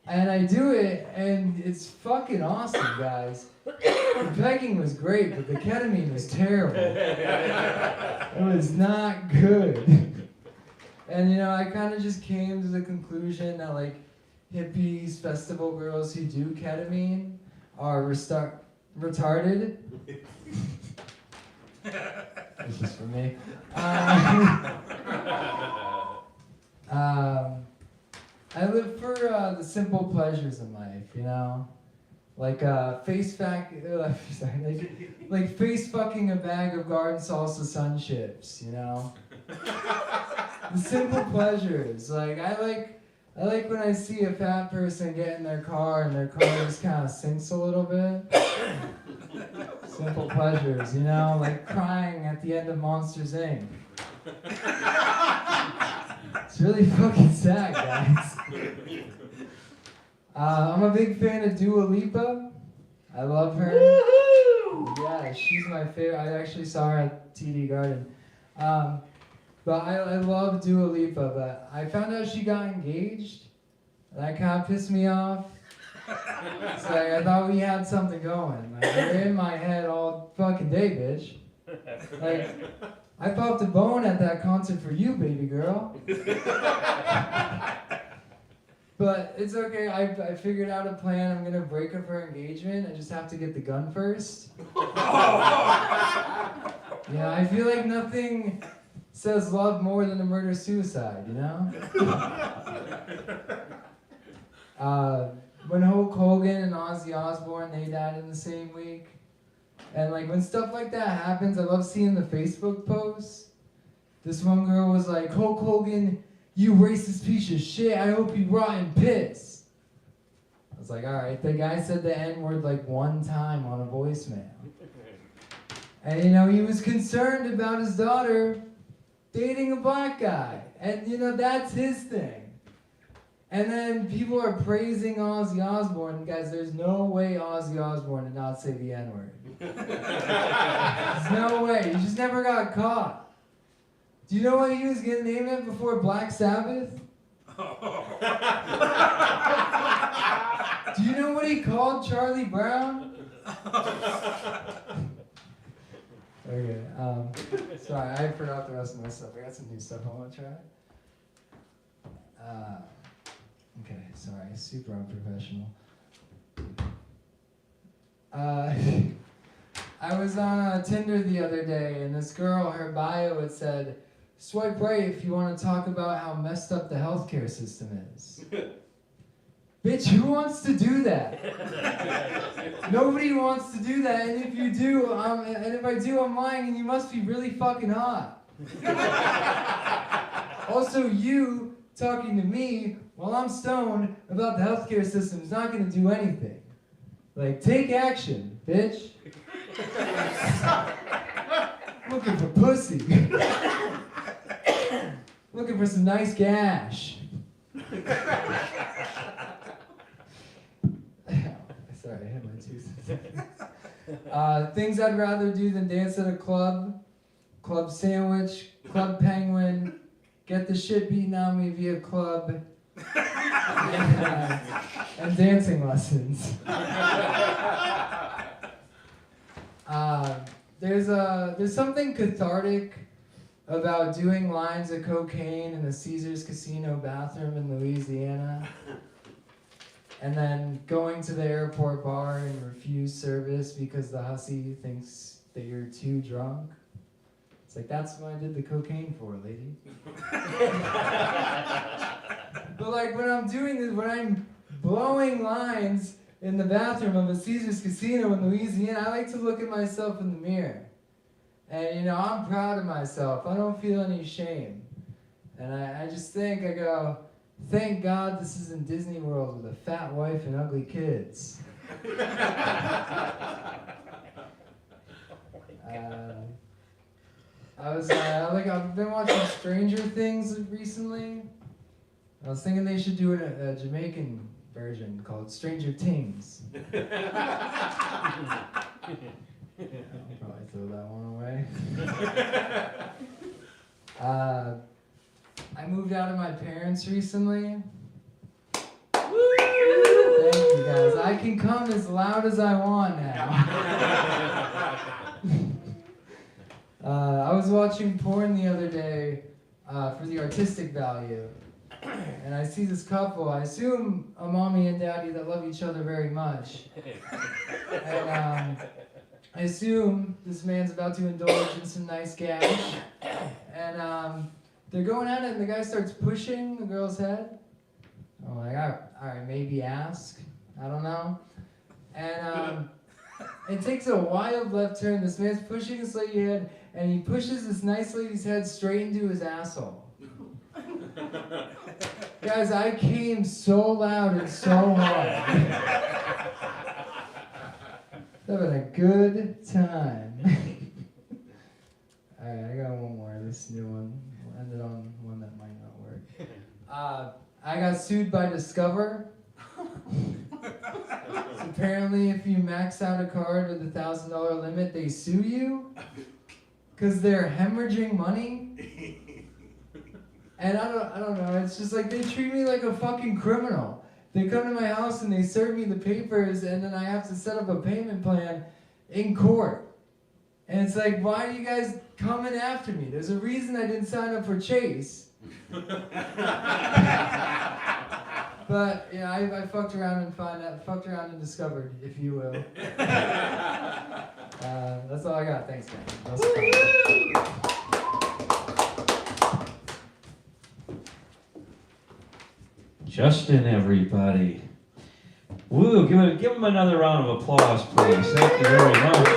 And I do it, and it's fucking awesome, guys. The pegging was great, but the ketamine was terrible. It was not good. And, you know, I kind of just came to the conclusion that, like, hippies, festival girls who do ketamine are retarded. This is for me. I live for the simple pleasures in life, you know? Like face fucking a bag of garden salsa sun chips, you know? The simple pleasures. Like I like when I see a fat person get in their car and their car just kind of sinks a little bit. Simple pleasures, you know, like crying at the end of Monsters Inc. It's really fucking sad, guys. I'm a big fan of Dua Lipa. I love her. Woohoo! Yeah, she's my favorite. I actually saw her at TD Garden. But I love Dua Lipa, but I found out she got engaged. And that kind of pissed me off. It's like, I thought we had something going. Like, you're in my head all fucking day, bitch. Like, I popped a bone at that concert for you, baby girl. But it's okay, I figured out a plan. I'm gonna break up her engagement. I just have to get the gun first. Yeah, I feel like nothing says love more than a murder-suicide, you know? When Hulk Hogan and Ozzy Osbourne, they died in the same week. And like when stuff like that happens, I love seeing the Facebook posts. This one girl was like, Hulk Hogan, you racist piece of shit, I hope you rot in piss. I was like, alright, the guy said the N-word like one time on a voicemail. And you know, he was concerned about his daughter dating a black guy. And you know, that's his thing. And then people are praising Ozzy Osbourne. Guys, there's no way Ozzy Osbourne did not say the N-word. There's no way. He just never got caught. Do you know what he was going to name it before Black Sabbath? Do you know what he called Charlie Brown? Okay, sorry, I forgot the rest of my stuff. I got some new stuff I want to try. Okay, sorry, super unprofessional. I was on Tinder the other day, and this girl, her bio, it said, swipe right if you want to talk about how messed up the healthcare system is. Bitch, who wants to do that? Nobody wants to do that, and if you do, and if I do, I'm lying, and you must be really fucking hot. Also, you talking to me while I'm stoned about the healthcare system is not going to do anything. Like, take action, bitch. Looking for pussy. Looking for some nice gash. Sorry, I hit my tooth. Things I'd rather do than dance at a club. Club sandwich, club penguin, get the shit beaten out of me via club, and dancing lessons. There's something cathartic about doing lines of cocaine in the Caesars Casino bathroom in Louisiana, and then going to the airport bar and refuse service because the hussy thinks that you're too drunk. It's like, that's what I did the cocaine for, lady. But like when I'm doing this, when I'm blowing lines in the bathroom of a Caesars Casino in Louisiana, I like to look at myself in the mirror. And you know, I'm proud of myself. I don't feel any shame. And I just think, I go, thank God this is in Disney World with a fat wife and ugly kids. I've been watching Stranger Things recently. I was thinking they should do a Jamaican version called Stranger Tings. I'll probably throw that one away. I moved out of my parents recently. Thank you guys. I can come as loud as I want now. I was watching porn the other day for the artistic value. and I see this couple. I assume a mommy and daddy that love each other very much. And I assume this man's about to indulge in some nice cash. And they're going at it, and the guy starts pushing the girl's head. I'm like, all right, maybe ask. I don't know. And it takes a wild left turn. This man's pushing this lady's head, and he pushes this nice lady's head straight into his asshole. Guys, I came so loud and so hard. Having a good time. Alright, I got one more. This new one. We'll end it on one that might not work. I got sued by Discover. So apparently, if you max out a card with a $1,000 limit, they sue you because they're hemorrhaging money. And I don't know. It's just like they treat me like a fucking criminal. They come to my house and they serve me the papers, and then I have to set up a payment plan in court. And it's like, why are you guys coming after me? There's a reason I didn't sign up for Chase. But yeah, I fucked around and discovered, if you will. That's all I got. Thanks, man. Justin, everybody. Woo, give him another round of applause, please. Thank you very much.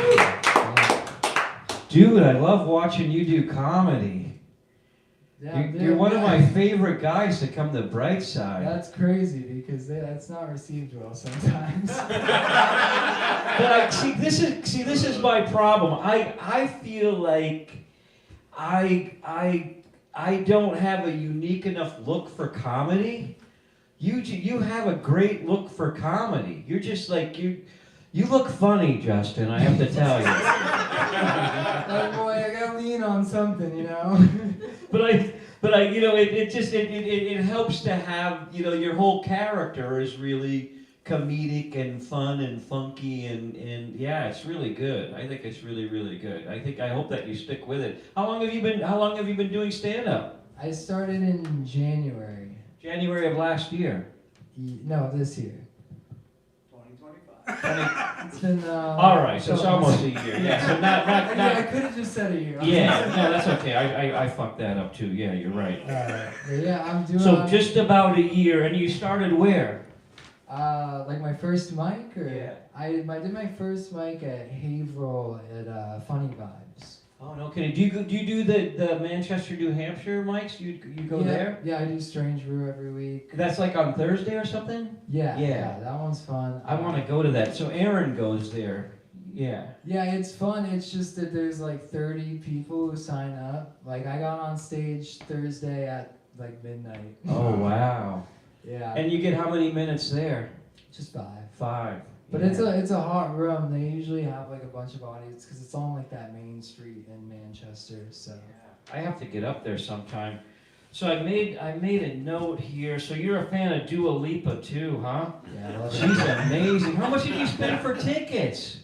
Dude, I love watching you do comedy. Yeah, You're one of my favorite guys to come to Brightside. That's crazy because that's not received well sometimes. But this is my problem. I feel like I don't have a unique enough look for comedy. You have a great look for comedy. You're just like you look funny, Justin. I have to tell you. Like, boy, I gotta lean on something, you know. But I, it helps to have, your whole character is really comedic and fun and funky and yeah, it's really good. I think it's really, really good. I hope that you stick with it. How long have you been doing stand-up? I started in January. January of last year. No, this year. 2025. It's been. All right, so it's almost a year. Yeah, so not. I could have just said a year. Yeah, no, that's okay. I fucked that up too. Yeah, you're right. Yeah, I'm doing. So just about a year, and you started where? Like my first mic, or Yeah. I did my first mic at Haverhill at Funny Vibes. Oh no kidding. Do you do the Manchester, New Hampshire mics? You go there? Yeah, I do Strange Brew every week. That's like on Thursday or something? Yeah, that one's fun. I want to go to that. So Aaron goes there. Yeah. Yeah, it's fun. It's just that there's like 30 people who sign up. Like I got on stage Thursday at like midnight. Oh wow. Yeah. And you get how many minutes there? Just 5. 5. But Yeah. it's a hot room. They usually have like a bunch of audience because it's on like that main street in Manchester. So I have to get up there sometime. So I made a note here. So you're a fan of Dua Lipa too, huh? yeah, I love She's it. amazing. How much did you spend for tickets?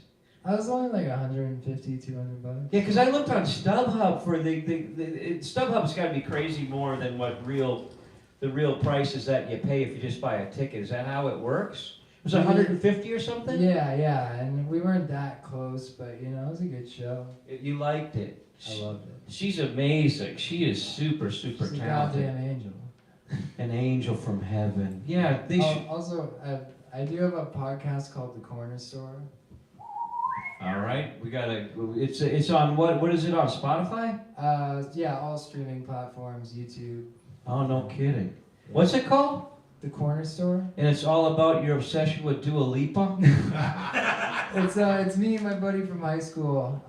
I was only like 150, 200 bucks. Yeah, because I looked on StubHub for StubHub's got to be crazy more than what the real prices that you pay if you just buy a ticket. Is that how it works? Was it 150 or something? Yeah, and we weren't that close, but you know, it was a good show. You liked it. I loved it. She's amazing. She is super She's a talented. goddamn angel. An angel from heaven. Yeah, they should. Also, I do have a podcast called The Corner Store. All right, we gotta. It's on what? What is it on Spotify? Yeah, all streaming platforms, YouTube. Oh, no kidding. What's it called? The Corner Store. And it's all about your obsession with Dua Lipa? It's me and my buddy from high school.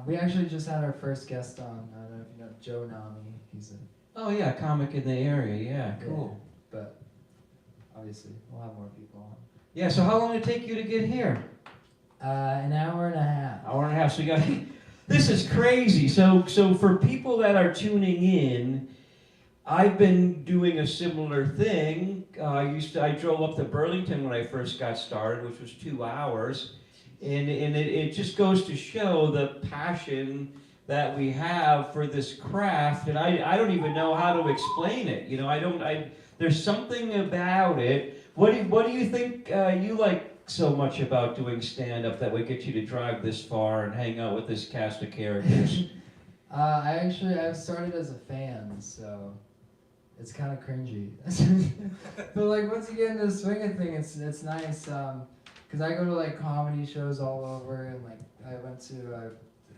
We actually just had our first guest on. I don't know if you know Joe Nami. He's a Oh yeah, comic in the area. Yeah, cool. but obviously we'll have more people on. Yeah. So how long did it take you to get here? An hour and a half. Hour and a half. So you got. This is crazy. So for people that are tuning in, I've been doing a similar thing. I drove up to Burlington when I first got started, which was 2 hours, and it just goes to show the passion that we have for this craft. And I don't even know how to explain it. You know, There's something about it. What do you think you like so much about doing stand-up that would get you to drive this far and hang out with this cast of characters? I've started as a fan, so it's kind of cringy. But like once you get into the swing of things, it's nice. Cause I go to like comedy shows all over, and like I went to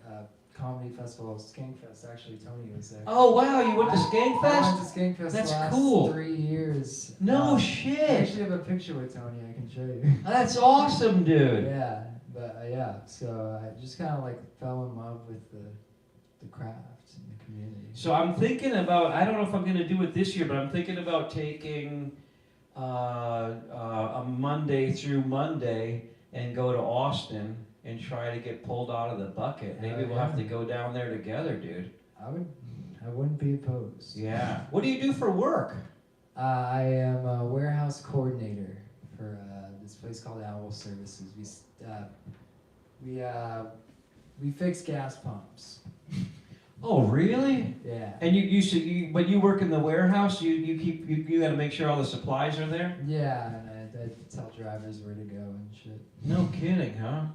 a comedy festival, Skankfest. Actually, Tony was there. Oh wow, you went to I went Skankfest? to Skankfest That's the last cool. 3 years. No I shit. actually have a picture with Tony. I can show you. That's awesome, dude. Yeah, but yeah. So I just kind of like fell in love with the craft and the community. So I'm thinking about, I don't know if I'm going to do it this year, but I'm thinking about taking a Monday through Monday and go to Austin and try to get pulled out of the bucket. Maybe we'll have to go down there together, dude. I wouldn't be opposed. Yeah. What do you do for work? I am a warehouse coordinator for this place called Owl Services. We fix gas pumps. Oh, really? Yeah. And when you work in the warehouse, you got to make sure all the supplies are there? Yeah, and I tell drivers where to go and shit. No kidding, huh?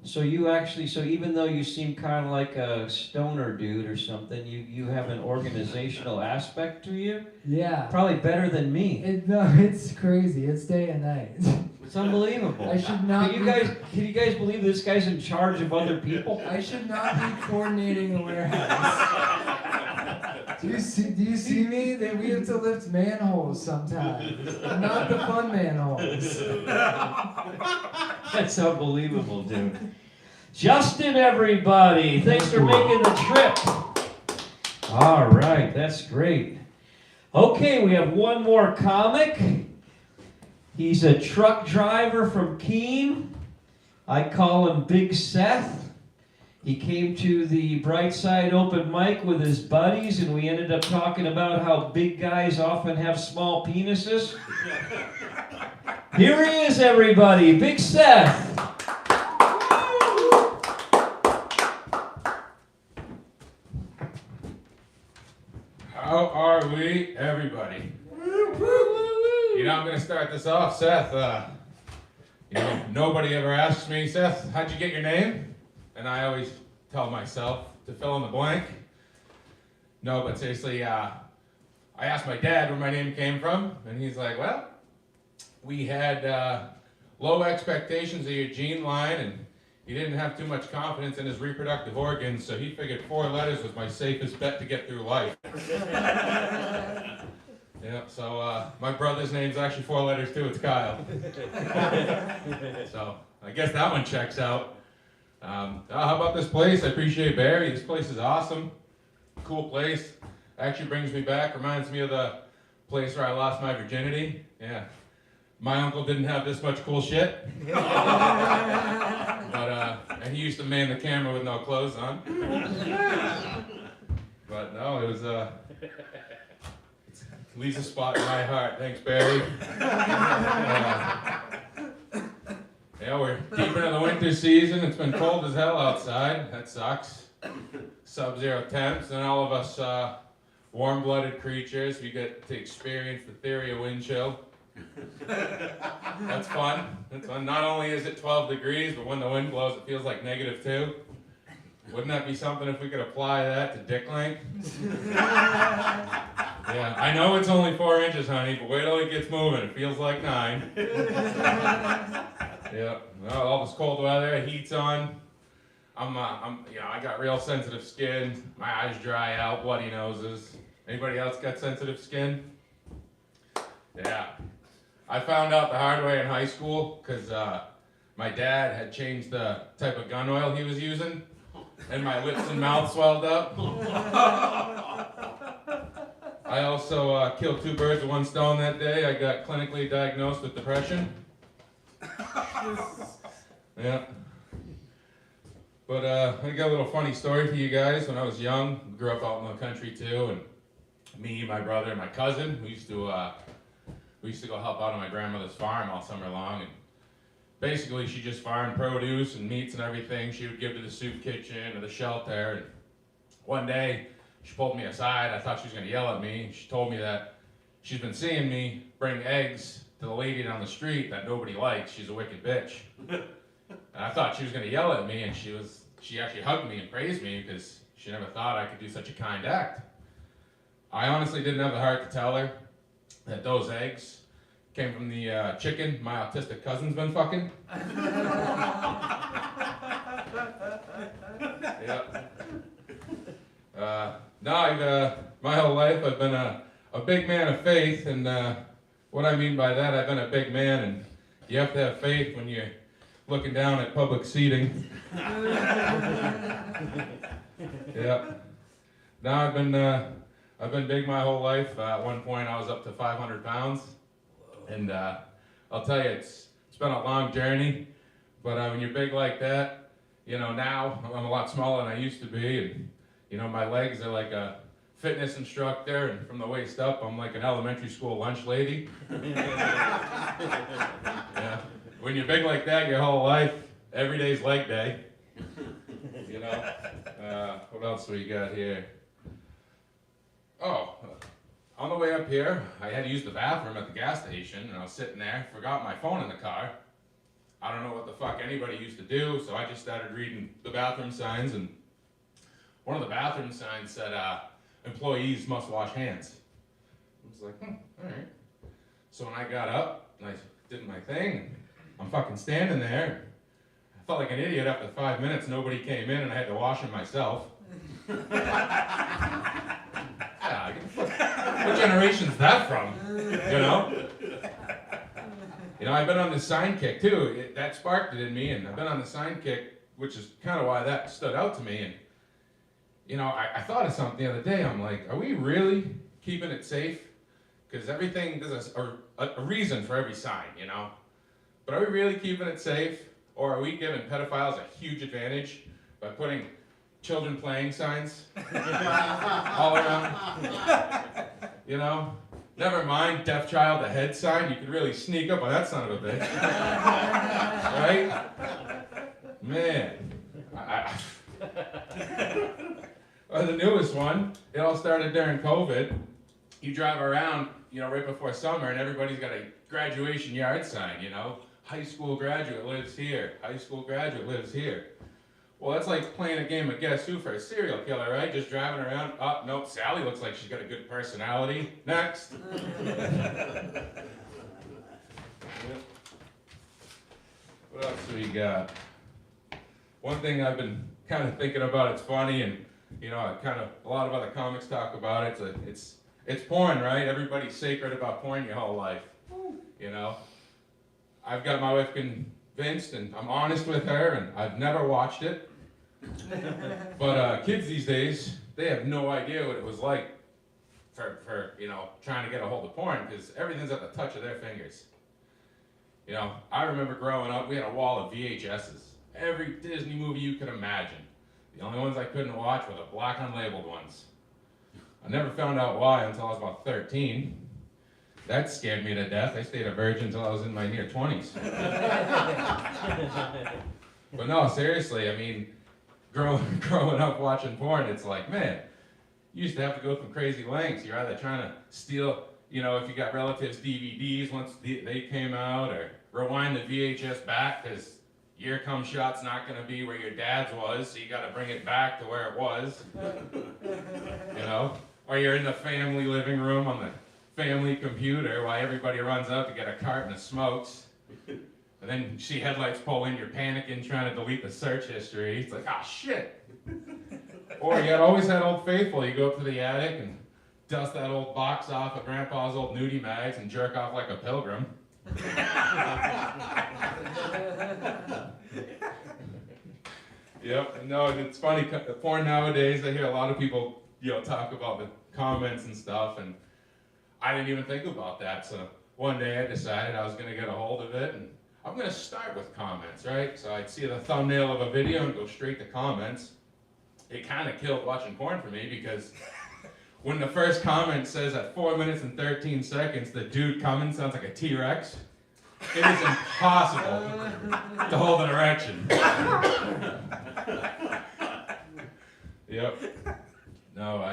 So even though you seem kind of like a stoner dude or something, you have an organizational aspect to you? Yeah. Probably better than me. It's crazy. It's day and night. It's unbelievable. I should not. Can you guys believe this guy's in charge of other people? I should not be coordinating a warehouse. Do you see me? That we have to lift manholes sometimes. Not the fun manholes. That's unbelievable, dude. Justin, everybody, thanks for making the trip. All right, that's great. Okay, we have one more comic. He's a truck driver from Keene. I call him Big Seth. He came to the Brightside open mic with his buddies, and we ended up talking about how big guys often have small penises. Here he is, everybody, Big Seth. How are we, everybody? You know, I'm going to start this off, Seth. Nobody ever asks me, Seth, how'd you get your name? And I always tell myself to fill in the blank. No, but seriously, I asked my dad where my name came from, and he's like, well, we had low expectations of your gene line, and he didn't have too much confidence in his reproductive organs, so he figured 4 letters was my safest bet to get through life. Yeah, so my brother's name's actually 4 letters too, it's Kyle. So I guess that one checks out. How about this place? I appreciate Barry. This place is awesome. Cool place. Actually brings me back, reminds me of the place where I lost my virginity. Yeah. My uncle didn't have this much cool shit. And he used to man the camera with no clothes on. But no, it was leaves a spot in my heart. Thanks, Barry. Yeah, we're deep into the winter season. It's been cold as hell outside. That sucks. Sub-zero temps, and all of us warm-blooded creatures, we get to experience the theory of wind chill. That's fun. That's fun. Not only is it 12 degrees, but when the wind blows, it feels like -2. Wouldn't that be something if we could apply that to dick length? Yeah, I know it's only 4 inches, honey, but wait till it gets moving. It feels like 9. Yeah, well, all this cold weather, heat's on. I got real sensitive skin. My eyes dry out, bloody noses. Anybody else got sensitive skin? Yeah. I found out the hard way in high school because my dad had changed the type of gun oil he was using, and my lips and mouth swelled up. I also killed 2 birds with 1 stone that day. I got clinically diagnosed with depression. Yeah. But I got a little funny story for you guys. When I was young, grew up out in the country too, and me, my brother, and my cousin, we used to go help out on my grandmother's farm all summer long. And basically, she just farmed produce and meats and everything. She would give to the soup kitchen or the shelter. And one day, she pulled me aside. I thought she was going to yell at me. She told me that she's been seeing me bring eggs to the lady down the street that nobody likes. She's a wicked bitch. And I thought she was gonna yell at me, and she actually hugged me and praised me because she never thought I could do such a kind act. I honestly didn't have the heart to tell her that those eggs came from the chicken my autistic cousin's been fucking. Yep. No, my whole life I've been a big man of faith, and what I mean by that, I've been a big man, and you have to have faith when you're looking down at public seating. Yep. Now I've been big my whole life. At one point I was up to 500 pounds, and I'll tell you, it's been a long journey, but when you're big like that, you know, now I'm a lot smaller than I used to be, and you know, my legs are like a fitness instructor, and from the waist up, I'm like an elementary school lunch lady. Yeah. When you're big like that your whole life, every day's leg day. You know? What else do we got here? Oh, on the way up here, I had to use the bathroom at the gas station, and I was sitting there, forgot my phone in the car. I don't know what the fuck anybody used to do, so I just started reading the bathroom signs, and one of the bathroom signs said, employees must wash hands. I was like, alright. So when I got up, and I did my thing, I'm fucking standing there. I felt like an idiot after 5 minutes, nobody came in, and I had to wash them myself. Yeah, what generation's that from? You know? You know, I've been on the sign kick too. That sparked it in me, and I've been on the sign kick, which is kind of why that stood out to me. And you know, I thought of something the other day. I'm like, are we really keeping it safe? Because everything, there's a reason for every sign, you know? But are we really keeping it safe? Or are we giving pedophiles a huge advantage by putting children playing signs all around? You know? Never mind deaf child ahead sign. You could really sneak up on that son of a bitch. Right? Man. The newest one, it all started during COVID. You drive around, you know, right before summer, and everybody's got a graduation yard sign, you know? High school graduate lives here. High school graduate lives here. Well, that's like playing a game of Guess Who for a serial killer, right? Just driving around. Oh, nope, Sally looks like she's got a good personality. Next. What else do we got? One thing I've been kind of thinking about, it's funny, and you know, a lot of other comics talk about it. It's porn, right? Everybody's sacred about porn your whole life. You know? I've got my wife convinced, and I'm honest with her, and I've never watched it. But kids these days, they have no idea what it was like for you know, trying to get a hold of porn, because everything's at the touch of their fingers. You know, I remember growing up, we had a wall of VHSs. Every Disney movie you could imagine. The only ones I couldn't watch were the black unlabeled ones. I never found out why until I was about 13. That scared me to death. I stayed a virgin until I was in my near 20s. But no, seriously, I mean, growing up watching porn, it's like, man, you used to have to go through crazy lengths. You're either trying to steal, you know, if you got relatives' DVDs once they came out, or rewind the VHS back, because your cum shot's not going to be where your dad's was, so you got to bring it back to where it was. You know? Or you're in the family living room on the family computer while everybody runs out to get a carton of smokes. And then you see headlights pull in, you're panicking, trying to delete the search history. It's like, ah, shit. Or you had always had Old Faithful. You go up to the attic and dust that old box off of Grandpa's old nudie mags and jerk off like a pilgrim. Yep, no, it's funny, porn nowadays, I hear a lot of people, you know, talk about the comments and stuff, and I didn't even think about that, so one day I decided I was going to get a hold of it, and I'm going to start with comments, right? So I'd see the thumbnail of a video and go straight to comments. It kind of killed watching porn for me, because when the first comment says at 4 minutes and 13 seconds, the dude coming sounds like a T-Rex, it is impossible to hold an erection. Yep. No,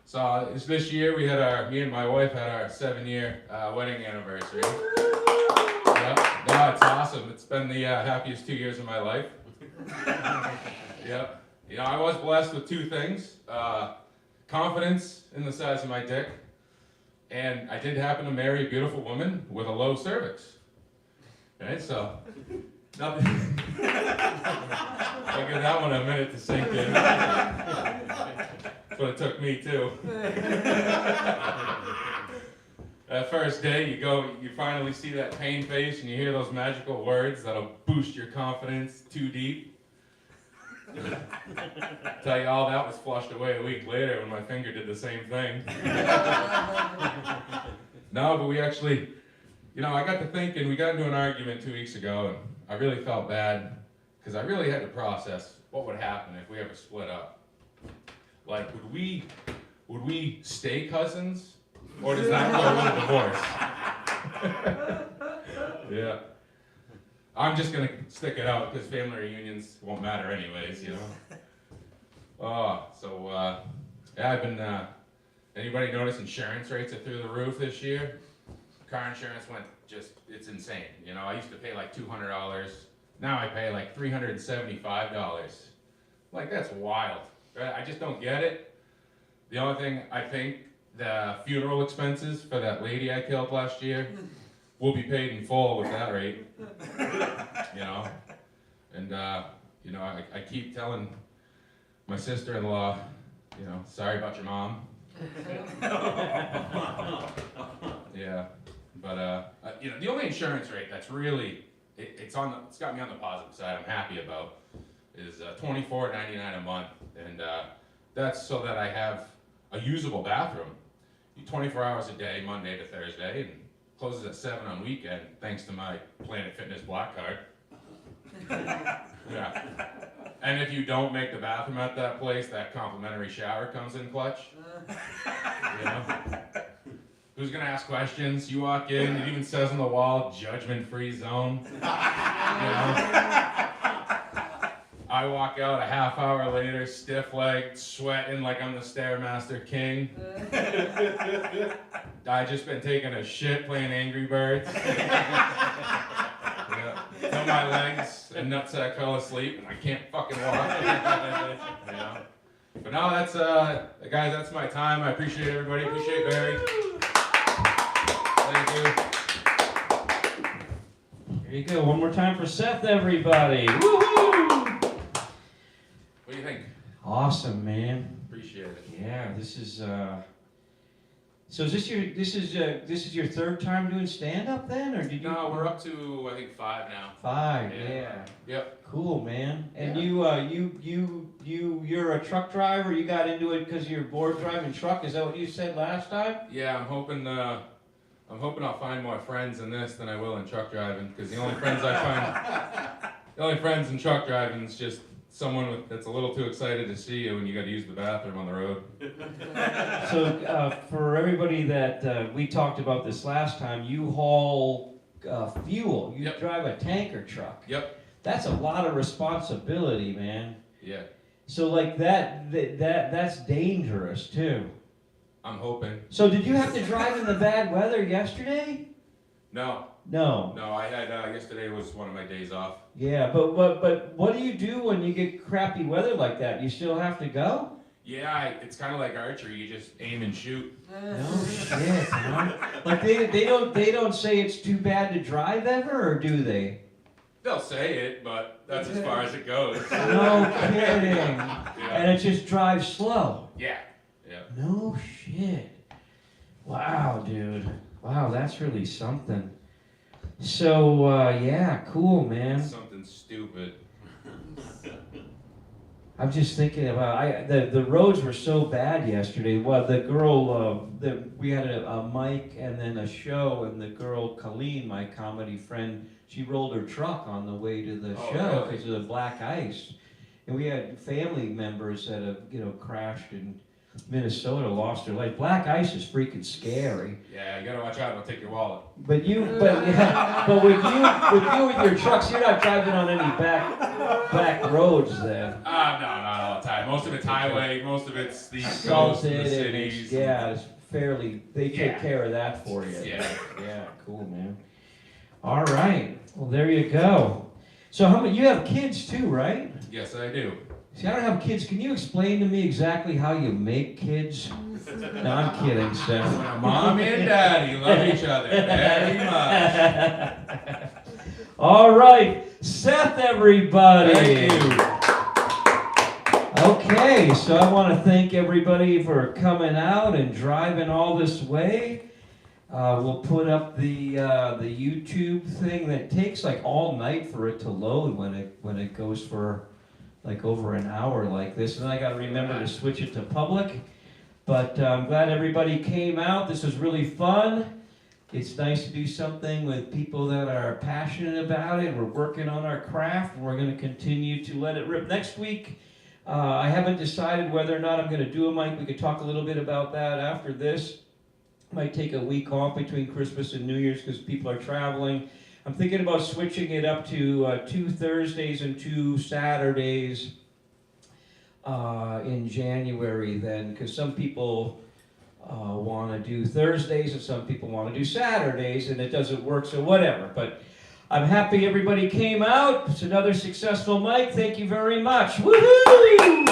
So this year me and my wife had our 7-year wedding anniversary. Yep. No, it's awesome. It's been the happiest 2 years of my life. Yep. You know, I was blessed with 2 things. Confidence in the size of my dick. And I did happen to marry a beautiful woman with a low cervix. Right, so nothing. I'll give that one a minute to sink in. That's what it took me too. That first day, you finally see that pain face, and you hear those magical words that'll boost your confidence too deep. Tell you all that was flushed away a week later when my finger did the same thing. No, but we actually, you know, I got to thinking, we got into an argument 2 weeks ago, and I really felt bad, because I really had to process what would happen if we ever split up. Like, would we stay cousins, or does that go with divorce? Yeah. I'm just gonna stick it out, because family reunions won't matter anyways, you know? Yeah, I've been, anybody notice insurance rates are through the roof this year? Car insurance it's insane. You know, I used to pay like $200. Now I pay like $375. Like, that's wild. Right? I just don't get it. The only thing I think, the funeral expenses for that lady I killed last year will be paid in full with that rate. You know? And, you know, I keep telling my sister-in-law, you know, sorry about your mom. Yeah. But, you know, the only insurance rate that's really, it's got me on the positive side, I'm happy about, is $24.99 a month. And that's so that I have a usable bathroom 24 hours a day, Monday to Thursday, and closes at 7 on weekend, thanks to my Planet Fitness Black Card. Yeah. And if you don't make the bathroom at that place, that complimentary shower comes in clutch. You know? Who's gonna ask questions? You walk in, it even says on the wall, judgment-free zone. You know? I walk out a half hour later, stiff-legged, sweating like I'm the Stairmaster King. I just been taking a shit playing Angry Birds. Yeah. Till my legs and nutsack fell asleep and I can't fucking walk. You know? But no, that's guys, that's my time. I appreciate everybody. Appreciate Barry. Thank you. Here you go. One more time for Seth, everybody. Woohoo! What do you think? Awesome, man. Appreciate it. Yeah, this is. So is this your third time doing stand-up then, or did you? No, we're up to I think 5 now. 5. Yeah. Yeah. Yep. Cool, man. And Yeah. you're a truck driver. You got into it because you're bored driving truck. Is that what you said last time? Yeah, I'm hoping I'll find more friends in this than I will in truck driving, because the only friends in truck driving is just someone that's a little too excited to see you when you got to use the bathroom on the road. So for everybody that we talked about this last time, you haul fuel. You Yep. drive a tanker truck. Yep. That's a lot of responsibility, man. Yeah. So like that's dangerous too. I'm hoping. So did you have to drive in the bad weather yesterday? No. No. No, I had yesterday was one of my days off. Yeah, but what do you do when you get crappy weather like that? You still have to go? Yeah, it's kind of like archery. You just aim and shoot. No shit, huh? Like they don't say it's too bad to drive ever, or do they? They'll say it, but that's as far as it goes. No kidding. Yeah. And it just drives slow. Yeah. Yeah. No shit. Wow, dude. Wow, that's really something. So, yeah, cool, man. Something stupid. I'm just thinking about the roads were so bad yesterday. Well, the girl we had a mic and then a show, and the girl Colleen, my comedy friend, she rolled her truck on the way to the Oh, show really? because of the black ice, and we had family members that have crashed, and Minnesota lost her life. Black ice is freaking scary. Yeah, you gotta watch out, it'll take your wallet. But but with your trucks, you're not driving on any back roads then. No, not all the time. Most of it's highway, most of it's the East Coast, Salted the and cities. it's fairly, they take Yeah. care of that for you. Yeah. Yeah, cool, man. All right, well, there you go. So you have kids too, right? Yes, I do. See, I don't have kids. Can you explain to me exactly how you make kids? No, I'm kidding, Steph. Mommy and Daddy love each other very much. All right, Seth, everybody. Thank you. Okay, so I want to thank everybody for coming out and driving all this way. We'll put up the YouTube thing that takes like all night for it to load when it goes for like over an hour like this, and I got to remember to switch it to public. But I'm glad everybody came out. This was really fun. It's nice to do something with people that are passionate about it. We're working on our craft, and we're going to continue to let it rip. Next week, I haven't decided whether or not I'm going to do a mic. We could talk a little bit about that after this. Might take a week off between Christmas and New Year's because people are traveling. I'm thinking about switching it up to 2 Thursdays and 2 Saturdays in January then, because some people want to do Thursdays and some people want to do Saturdays, and it doesn't work, so whatever. But I'm happy everybody came out. It's another successful mic. Thank you very much. Woohoo!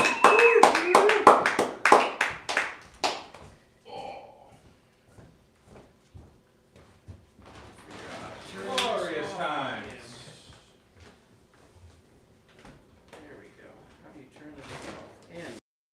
Glorious time.